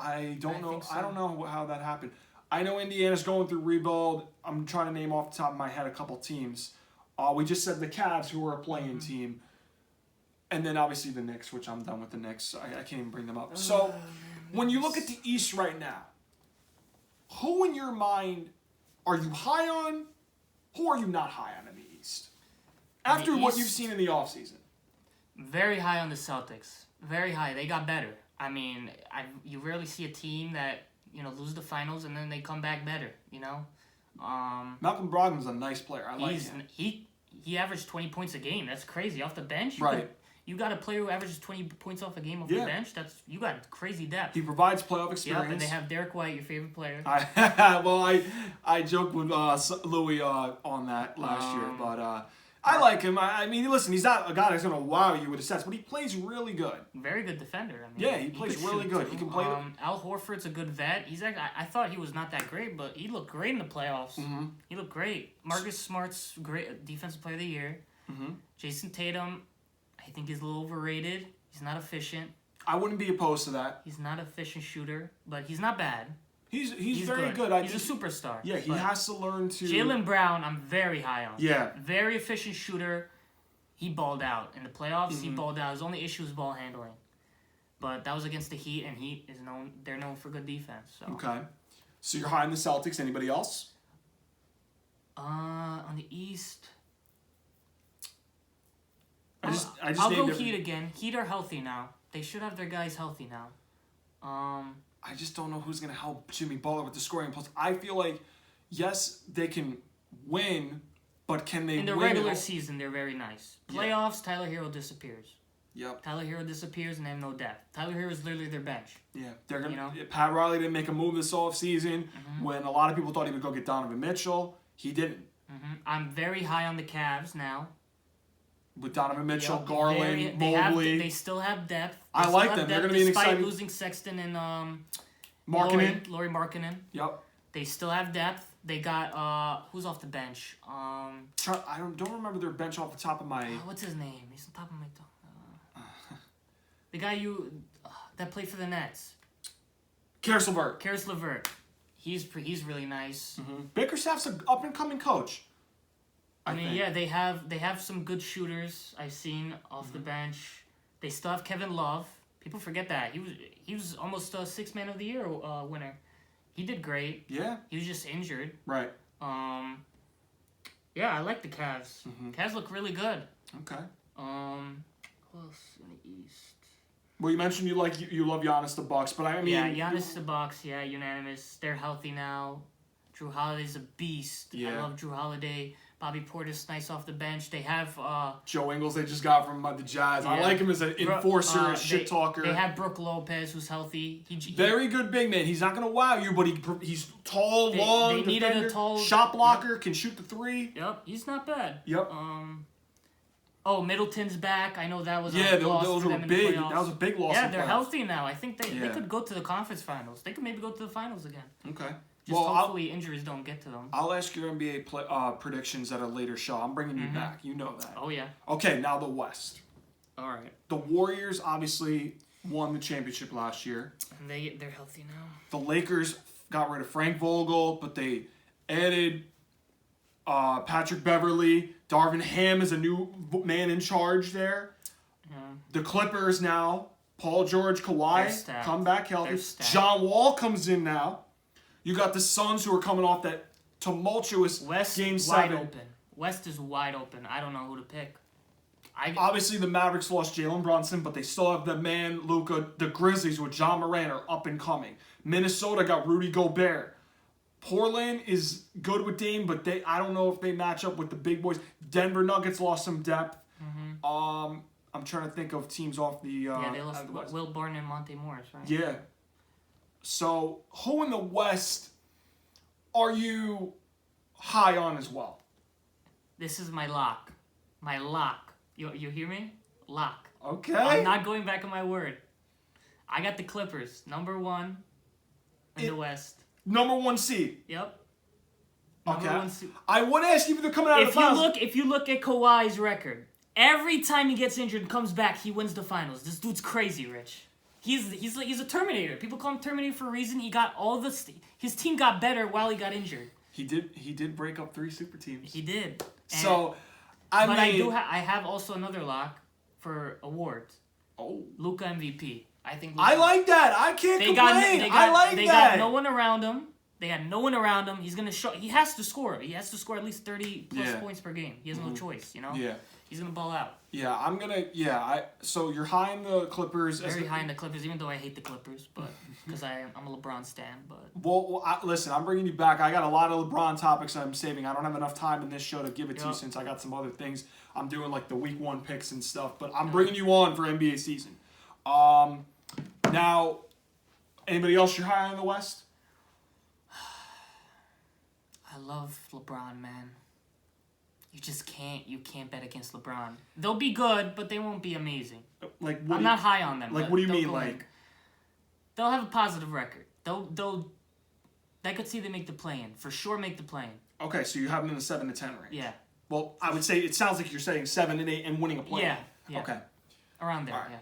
I don't know.
think so.
I don't know how that happened. I know Indiana's going through rebuild. I'm trying to name off the top of my head a couple teams. We just said the Cavs, who are a playing team. And then obviously the Knicks, which I'm done with the Knicks. I can't even bring them up. So when you look at the East right now, who in your mind are you high on? Who are you not high on in the East? After what you've seen in the offseason.
Very high on the Celtics. Very high. They got better. I mean, you rarely see a team that lose the finals and then they come back better.
Malcolm Brogdon's a nice player. I like him.
He averaged 20 points a game. That's crazy off the bench.
Right.
You got a player who averages 20 points off a game off the bench. You got crazy depth.
He provides playoff experience.
Yep, and they have Derek White, your favorite player.
I joked with Louis on that last year, but I like him. I mean, listen, he's not a guy that's going to wow you with his stats, but he plays really good.
Very good defender. I mean,
Yeah, he plays really good.
Too.
He can play.
Al Horford's a good vet. He's I thought he was not that great, but he looked great in the playoffs.
Mm-hmm.
He looked great. Marcus Smart's great defensive player of the year.
Mm-hmm.
Jason Tatum, I think he's a little overrated. He's not efficient.
I wouldn't be opposed to that.
He's not an efficient shooter, but he's not bad.
He's very good.
He's a superstar.
Yeah, he has to learn to.
Jaylen Brown, I'm very high on.
Yeah.
Very efficient shooter. He balled out in the playoffs.
Mm-hmm.
He balled out. His only issue was ball handling, but that was against the Heat, and Heat is known. They're known for good defense. So.
Okay. So you're high on the Celtics. Anybody else?
On the East.
I'll
go Heat again. Heat are healthy now. They should have their guys healthy now.
I just don't know who's going to help Jimmy Butler with the scoring. Plus, I feel like, yes, they can win, but can they win?
In the regular season, they're very nice. Playoffs, Tyler Hero disappears.
Yep.
Tyler Hero disappears and they have no depth. Tyler Hero is literally their bench.
Yeah. They're gonna. Pat Riley didn't make a move this offseason when a lot of people thought he would go get Donovan Mitchell. He didn't.
I'm very high on the Cavs now.
with Donovan Mitchell,
Yep,
Garland,
they
Mobley.
They still have depth.
I
Still
like
have
them. They're
depth
going to be an
despite
exciting...
losing Sexton and
Markkanen.
Laurie Markkanen.
Yep.
They still have depth. They got who's off the bench?
I don't remember their bench off the top of my...
What's his name? He's on top of my tongue. The guy that played for the Nets.
Karis LeVert.
Karis LeVert. He's really nice.
Mm-hmm. Bickerstaff's an up-and-coming coach.
I mean, yeah, they have some good shooters I've seen off the bench. They still have Kevin Love. People forget that. He was almost a Sixth Man of the Year winner. He did great.
Yeah.
He was just injured.
Right.
Yeah, I like the Cavs.
Mm-hmm.
Cavs look really good.
Okay.
Who else in the East?
Well, you mentioned you love Giannis the Bucks, but I mean...
Yeah, Giannis the Bucks, yeah, unanimous. They're healthy now. Drew Holiday's a beast.
Yeah.
I love Drew Holiday. Bobby Portis nice off the bench. They have
Joe Ingles they just got from the Jazz.
Yeah.
I like him as an enforcer, a shit talker.
They have Brook Lopez, who's healthy.
Very good big man. He's not going to wow you, but he's tall, long,
they needed
defender,
a tall
shot blocker, can shoot the three.
Yep, he's not bad.
Yep.
Middleton's back. I know that was
Yeah,
a loss
those
for
were
them in the
big.
playoffs.
That was a big loss.
Yeah,
in
they're
playoffs.
healthy now. I think they
Yeah.
could go to the conference finals. They could maybe go to the finals again.
Okay.
Just hopefully injuries don't get to them.
I'll ask your NBA predictions at a later show. I'm bringing you back. You know that.
Oh, yeah.
Okay, now the West.
All right.
The Warriors obviously won the championship last year.
And they're healthy now.
The Lakers got rid of Frank Vogel, but they added Patrick Beverly. Darvin Ham is a new man in charge there.
Yeah.
The Clippers now. Paul George, Kawhi come back healthy. John Wall comes in now. You got the Suns who are coming off that tumultuous Game 7.
Wide open. West is wide open. I don't know who to pick.
Obviously, the Mavericks lost Jalen Brunson, but they still have the man, Luka. The Grizzlies with John Moran are up and coming. Minnesota got Rudy Gobert. Portland is good with Dame, but I don't know if they match up with the big boys. Denver Nuggets lost some depth. Mm-hmm. I'm trying to think of teams off the...
yeah, they lost Will Barton and Monte Morris, right?
Yeah. So, who in the West are you high on as well?
This is my lock. My lock. You hear me? Lock.
Okay.
I'm not going back on my word. I got the Clippers, number 1 in the West.
Number 1 seed.
Yep.
Okay.
Number 1 seed.
I would ask you if they're coming out of the finals.
If you look at Kawhi's record, every time he gets injured and comes back, he wins the finals. This dude's crazy, Rich. He's a Terminator. People call him Terminator for a reason. He got his team got better while he got injured.
He did break up 3 super teams.
He did.
So,
I have also another lock for awards.
Oh.
Luka MVP. I think.
I like that. I can't complain. I like that.
They got no one around him. They got no one around him. He's gonna show. He has to score. He has to score at least 30 plus points per game. He has no choice. You know.
Yeah.
He's gonna ball out.
Yeah, I'm gonna. Yeah, so you're high in the Clippers.
Very high in the Clippers, even though I hate the Clippers, but because I'm a LeBron stan. But
listen, I'm bringing you back. I got a lot of LeBron topics I'm saving. I don't have enough time in this show to give it to you since I got some other things. I'm doing like the week 1 picks and stuff, but I'm bringing you on for NBA season. Now, anybody else you're high on in the West?
I love LeBron, man. You can't bet against LeBron. They'll be good, but they won't be amazing.
Like
I'm not high on them.
Like what do you mean? Like
they'll have a positive record. I could see they make the play-in. For sure make the play-in.
Okay, so you have them in the 7 to 10 range.
Yeah.
Well, I would say it sounds like you're saying 7 and 8 and winning a play-in.
Yeah.
Okay.
Around there,
All right.
yeah.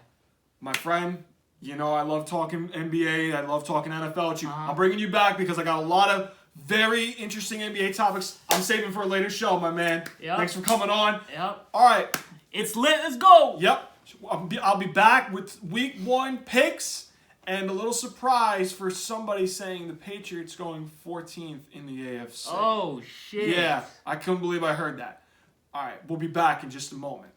My friend, you know I love talking NBA. I love talking NFL with you.
Uh-huh.
I'm bringing you back because I got a lot of very interesting NBA topics I'm saving for a later show, my man.
Yep.
Thanks for coming on.
Yep.
All right.
It's lit. Let's go.
Yep. I'll be back with week 1 picks and a little surprise for somebody saying the Patriots going 14th in the AFC.
Oh, shit.
Yeah, I couldn't believe I heard that. All right, we'll be back in just a moment.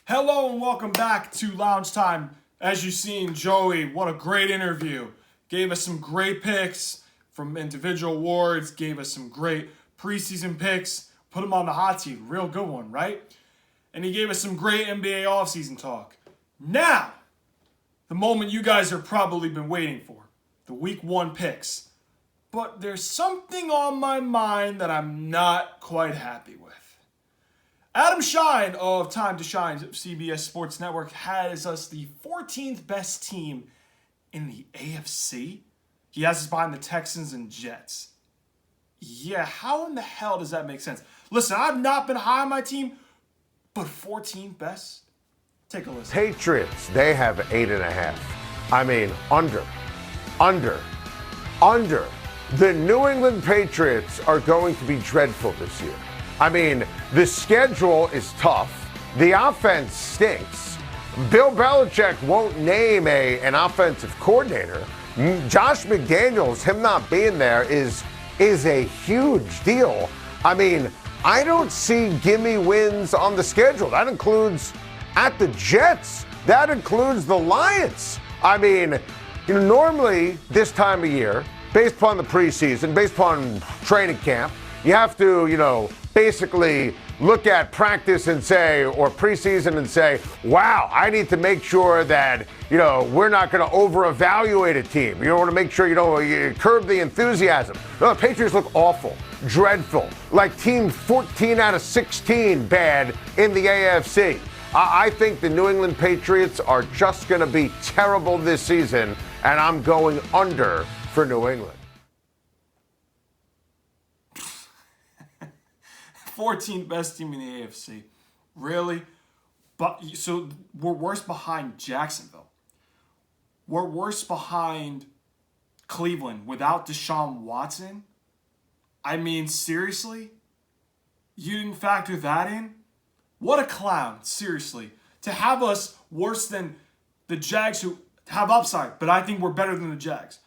Hello and welcome back to Lounge Time. As you've seen, Joey, what a great interview. Gave us some great picks from individual awards, gave us some great preseason picks, put him on the hot seat. Real good one, right? And he gave us some great NBA offseason talk. Now, the moment you guys have probably been waiting for, the week 1 picks. But there's something on my mind that I'm not quite happy with. Adam Shine of Time to Shine, CBS Sports Network, has us the 14th best team in the AFC. He has us behind the Texans and Jets. Yeah, how in the hell does that make sense? Listen, I've not been high on my team, but 14th best? Take a listen.
Patriots, they have 8.5. I mean, under. The New England Patriots are going to be dreadful this year. I mean, the schedule is tough. The offense stinks. Bill Belichick won't name an offensive coordinator. Josh McDaniels, him not being there is a huge deal. I mean, I don't see gimme wins on the schedule. That includes at the Jets. That includes the Lions. I mean, normally this time of year, based upon the preseason, based upon training camp, you have to, basically look at practice and say, or preseason and say, wow, I need to make sure that, we're not going to over-evaluate a team. You want to make sure you curb the enthusiasm. No, the Patriots look awful, dreadful, like team 14 out of 16 bad in the AFC. I think the New England Patriots are just going to be terrible this season, and I'm going under for New England.
14th best team in the AFC. Really? But so we're worse behind Jacksonville. We're worse behind Cleveland without Deshaun Watson. I mean, seriously? You didn't factor that in? What a clown, seriously. To have us worse than the Jags, who have upside, but I think we're better than the Jags.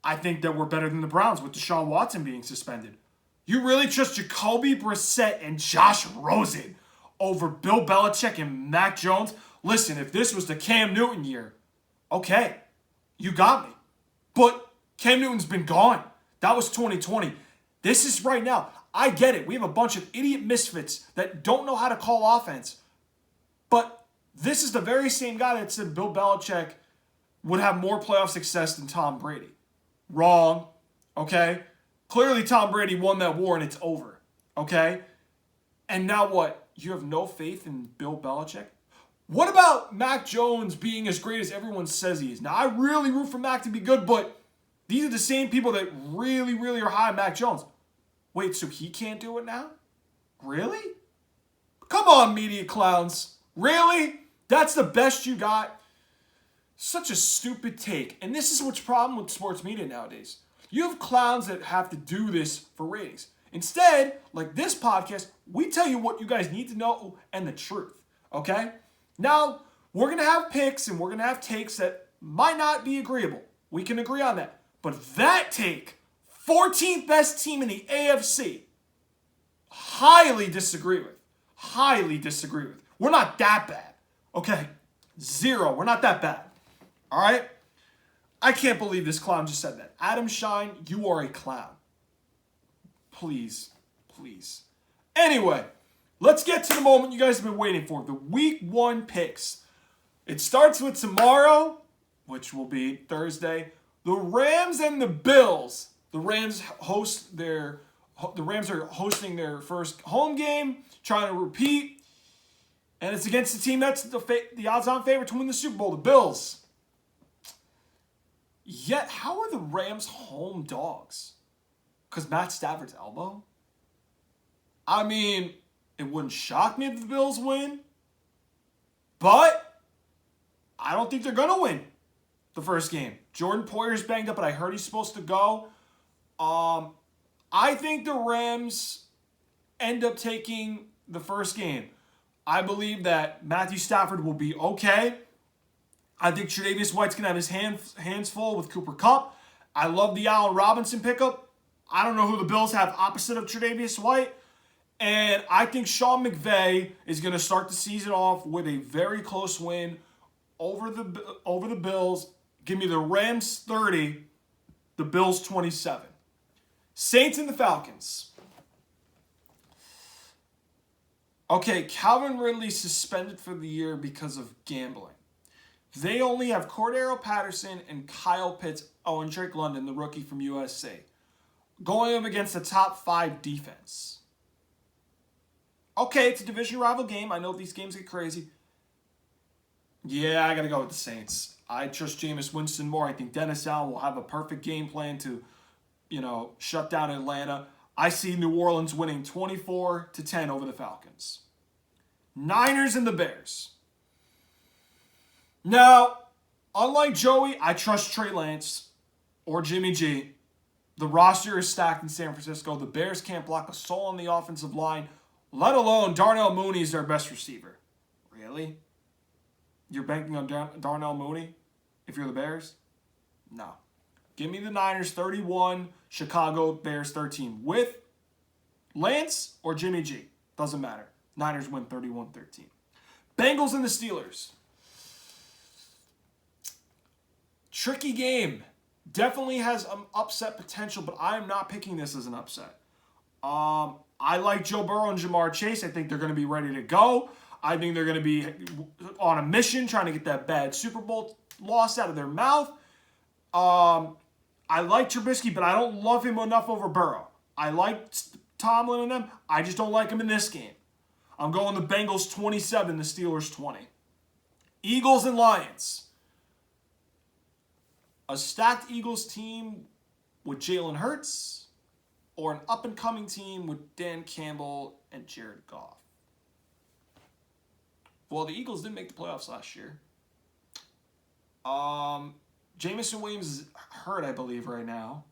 I think that we're better than the Browns with Deshaun Watson being suspended. You really trust Jacoby Brissett and Josh Rosen over Bill Belichick and Mac Jones? Listen, if this was the Cam Newton year, okay, you got me. But Cam Newton's been gone. That was 2020. This is right now. I get it. We have a bunch of idiot misfits that don't know how to call offense. But this is the very same guy that said Bill Belichick would have more playoff success than Tom Brady. Wrong. Okay? Clearly, Tom Brady won that war and it's over, okay? And now what? You have no faith in Bill Belichick? What about Mac Jones being as great as everyone says he is? Now, I really root for Mac to be good, but these are the same people that really, really are high on Mac Jones. Wait, so he can't do it now? Really? Come on, media clowns. Really? That's the best you got? Such a stupid take. And this is what's the problem with sports media nowadays. You have clowns that have to do this for ratings. Instead, like this podcast, we tell you what you guys need to know and the truth, okay? Now, we're going to have picks and we're going to have takes that might not be agreeable. We can agree on that. But that take, 14th best team in the AFC, highly disagree with. Highly disagree with. We're not that bad, okay? 0. We're not that bad, all right? I can't believe this clown just said that. Adam Shine, you are a clown. Please. Anyway, let's get to the moment you guys have been waiting for. The Week 1 picks. It starts with tomorrow, which will be Thursday. The Rams and the Bills. The Rams are hosting their first home game, trying to repeat. And it's against the team that's the odds-on favorite to win the Super Bowl, the Bills. Yet, how are the Rams home dogs? Because Matt Stafford's elbow? I mean, it wouldn't shock me if the Bills win. But I don't think they're going to win the first game. Jordan Poyer's banged up, but I heard he's supposed to go. I think the Rams end up taking the first game. I believe that Matthew Stafford will be okay. I think Tre'Davious White's going to have his hands full with Cooper Kupp. I love the Allen Robinson pickup. I don't know who the Bills have opposite of Tre'Davious White. And I think Sean McVay is going to start the season off with a very close win over the Bills. Give me the Rams 30, the Bills 27. Saints and the Falcons. Okay, Calvin Ridley suspended for the year because of gambling. They only have Cordero Patterson and Kyle Pitts, and Drake London, the rookie from USC, going up against the top 5 defense. Okay, it's a division rival game. I know these games get crazy. Yeah, I got to go with the Saints. I trust Jameis Winston more. I think Dennis Allen will have a perfect game plan to, shut down Atlanta. I see New Orleans winning 24-10 over the Falcons. Niners and the Bears. Now, unlike Joey, I trust Trey Lance or Jimmy G. The roster is stacked in San Francisco. The Bears can't block a soul on the offensive line, let alone Darnell Mooney is their best receiver. Really? You're banking on Darnell Mooney if you're the Bears? No. Give me the Niners 31, Chicago Bears 13. With Lance or Jimmy G. Doesn't matter. Niners win 31-13. Bengals and the Steelers. Tricky game. Definitely has upset potential, but I am not picking this as an upset. I like Joe Burrow and Jamar Chase. I think they're going to be ready to go. I think they're going to be on a mission trying to get that bad Super Bowl loss out of their mouth. I like Trubisky, but I don't love him enough over Burrow. I like Tomlin and them. I just don't like him in this game. I'm going the Bengals 27, the Steelers 20. Eagles and Lions. A stacked Eagles team with Jalen Hurts or an up-and-coming team with Dan Campbell and Jared Goff. Well, the Eagles didn't make the playoffs last year. Jameson Williams is hurt, I believe, right now.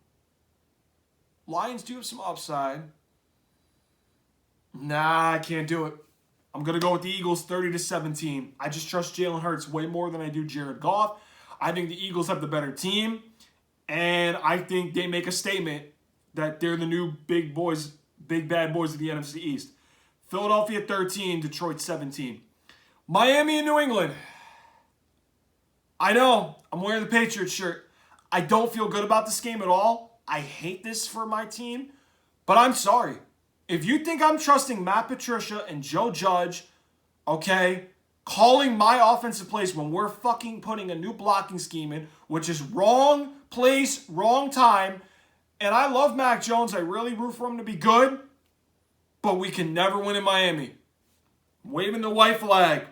Lions do have some upside. Nah, I can't do it. I'm going to go with the Eagles 30-17. I just trust Jalen Hurts way more than I do Jared Goff. I think the Eagles have the better team. And I think they make a statement that they're the new big bad boys of the NFC East. Philadelphia 13, Detroit 17. Miami and New England. I know, I'm wearing the Patriots shirt. I don't feel good about this game at all. I hate this for my team. But I'm sorry. If you think I'm trusting Matt Patricia and Joe Judge, okay, calling my offensive plays when we're fucking putting a new blocking scheme in, which is wrong place, wrong time, and I love Mac Jones. I really root for him to be good, but we can never win in Miami. Waving the white flag.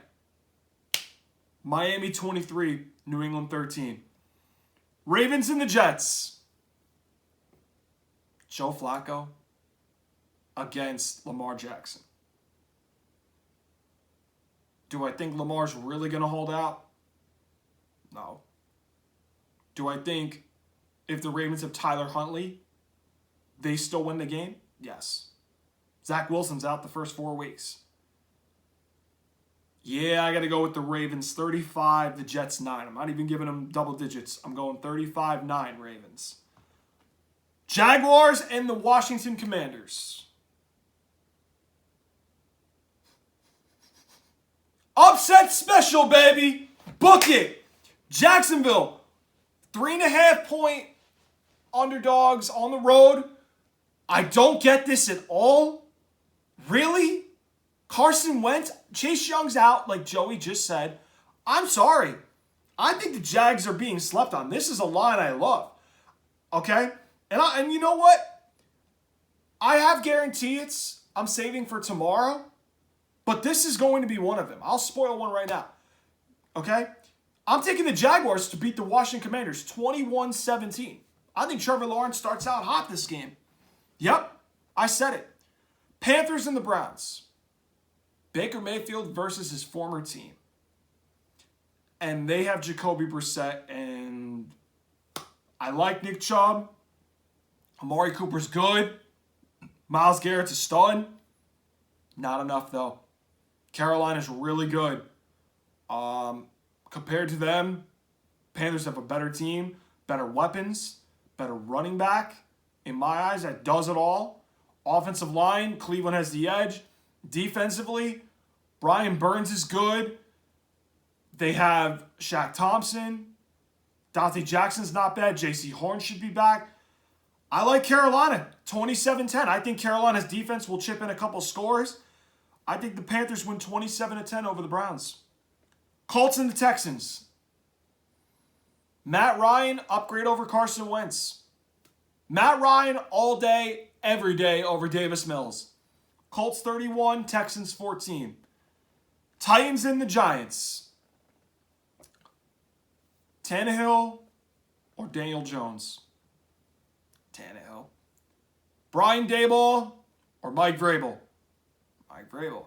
Miami 23, New England 13. Ravens and the Jets. Joe Flacco against Lamar Jackson. Do I think Lamar's really going to hold out? No. Do I think if the Ravens have Tyler Huntley, they still win the game? Yes. Zach Wilson's out the first 4 weeks. Yeah, I got to go with the Ravens 35, the Jets 9. I'm not even giving them double digits. I'm going 35-9 Ravens. Jaguars and the Washington Commanders. Upset special, baby. Book it. Jacksonville, 3.5-point underdogs on the road. I don't get this at all. Really? Carson Wentz, Chase Young's out, like Joey just said. I'm sorry. I think the Jags are being slept on. This is a line I love. Okay? And you know what? I have guarantees I'm saving for tomorrow. But this is going to be one of them. I'll spoil one right now. Okay? I'm taking the Jaguars to beat the Washington Commanders 21-17. I think Trevor Lawrence starts out hot this game. Yep, I said it. Panthers and the Browns. Baker Mayfield versus his former team. And they have Jacoby Brissett, and I like Nick Chubb. Amari Cooper's good. Myles Garrett's a stud. Not enough, though. Carolina's really good. Compared to them, Panthers have a better team, better weapons, better running back. In my eyes, that does it all. Offensive line, Cleveland has the edge. Defensively, Brian Burns is good. They have Shaq Thompson. Dante Jackson's not bad. J.C. Horn should be back. I like Carolina, 27-10. I think Carolina's defense will chip in a couple scores. I think the Panthers win 27-10 over the Browns. Colts and the Texans. Matt Ryan, upgrade over Carson Wentz. Matt Ryan all day, every day over Davis Mills. Colts 31, Texans 14. Titans and the Giants. Tannehill or Daniel Jones? Tannehill. Brian Daboll or Mike Vrabel? Mike Vrabel.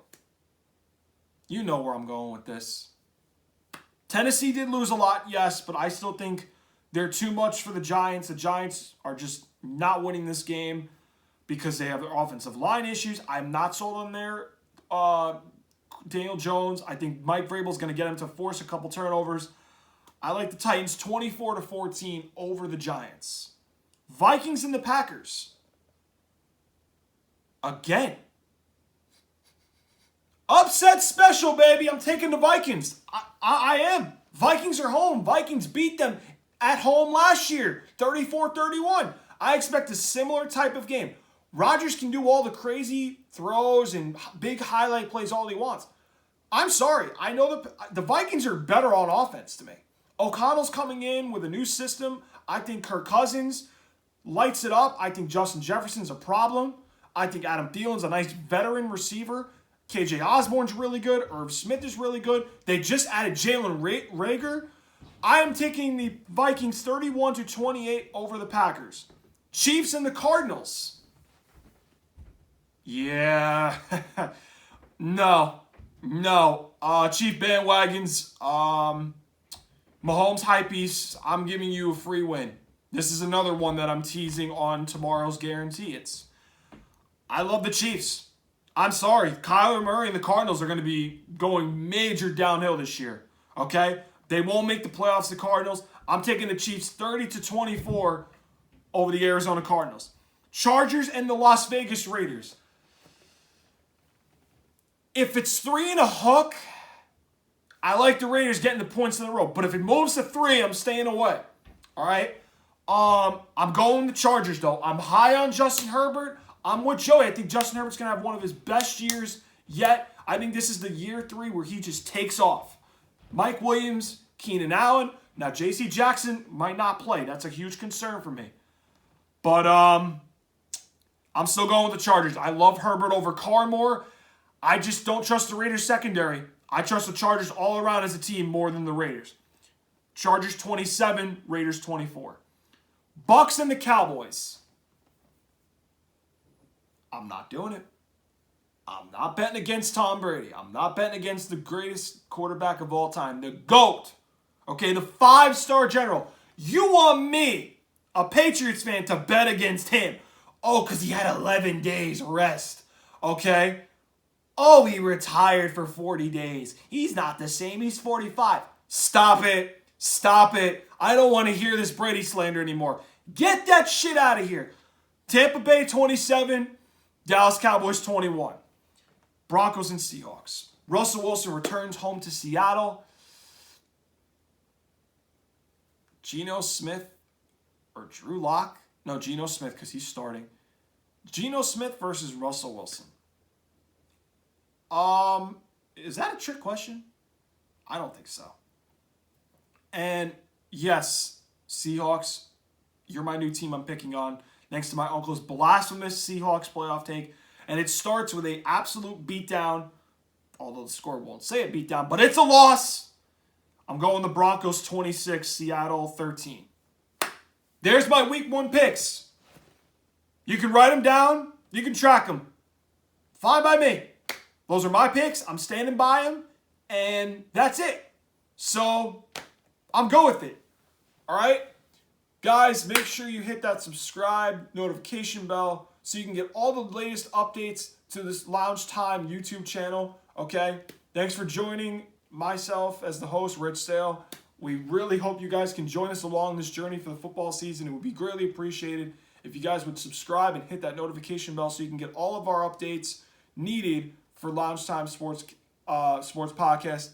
You know where I'm going with this. Tennessee did lose a lot, yes, but I still think they're too much for the Giants. The Giants are just not winning this game because they have their offensive line issues. I'm not sold on their Daniel Jones. I think Mike Vrabel's going to get him to force a couple turnovers. I like the Titans 24-14 over the Giants. Vikings and the Packers. Again. Upset special, baby. I'm taking the Vikings. I am. Vikings are home. Vikings beat them at home last year, 34-31. I expect a similar type of game. Rodgers can do all the crazy throws and big highlight plays all he wants. I'm sorry. I know the Vikings are better on offense to me. O'Connell's coming in with a new system. I think Kirk Cousins lights it up. I think Justin Jefferson's a problem. I think Adam Thielen's a nice veteran receiver. KJ Osborne's really good. Irv Smith is really good. They just added Jalen Reagor. I am taking the Vikings 31-28 over the Packers. Chiefs and the Cardinals. Yeah. No. Chief bandwagons. Mahomes hypebeasts. I'm giving you a free win. This is another one that I'm teasing on tomorrow's guarantee. I love the Chiefs. I'm sorry. Kyler Murray and the Cardinals are going to be going major downhill this year. Okay? They won't make the playoffs, the Cardinals. I'm taking the Chiefs 30-24 over the Arizona Cardinals. Chargers and the Las Vegas Raiders. If it's 3 and a hook, I like the Raiders getting the points in a row. But if it moves to 3, I'm staying away. All right? I'm going the Chargers, though. I'm high on Justin Herbert. I'm with Joey. I think Justin Herbert's going to have one of his best years yet. I think this is the year 3 where he just takes off. Mike Williams, Keenan Allen. Now, J.C. Jackson might not play. That's a huge concern for me. But I'm still going with the Chargers. I love Herbert over Carr more. I just don't trust the Raiders secondary. I trust the Chargers all around as a team more than the Raiders. Chargers 27, Raiders 24. Bucks and the Cowboys. I'm not doing it. I'm not betting against Tom Brady. I'm not betting against the greatest quarterback of all time, the GOAT. Okay, the 5-star general. You want me, a Patriots fan, to bet against him. Oh, because he had 11 days rest. Okay? Oh, he retired for 40 days. He's not the same. He's 45. Stop it. Stop it. I don't want to hear this Brady slander anymore. Get that shit out of here. Tampa Bay 27, Dallas Cowboys 21. Broncos and Seahawks. Russell Wilson returns home to Seattle. Geno Smith or Drew Lock? No, Geno Smith because he's starting. Geno Smith versus Russell Wilson. Is that a trick question? I don't think so. And yes, Seahawks, you're my new team I'm picking on. Next to my uncle's blasphemous Seahawks playoff take. And it starts with an absolute beatdown. Although the score won't say a beatdown, but it's a loss. I'm going the Broncos 26, Seattle 13. There's my week 1 picks. You can write them down. You can track them. Fine by me. Those are my picks. I'm standing by them. And that's it. So, I'm going with it. All right? Guys, make sure you hit that subscribe notification bell so you can get all the latest updates to this Lounge Time YouTube channel. Okay? Thanks for joining myself as the host, Rich Sale. We really hope you guys can join us along this journey for the football season. It would be greatly appreciated if you guys would subscribe and hit that notification bell so you can get all of our updates needed for Lounge Time Sports Podcast.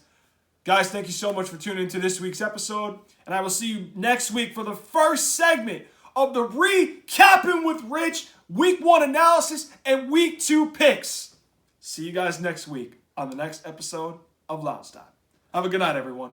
Guys, thank you so much for tuning into this week's episode, and I will see you next week for the first segment of the Recapping with Rich Week 1 analysis and Week 2 picks. See you guys next week on the next episode of Lounge Time. Have a good night, everyone.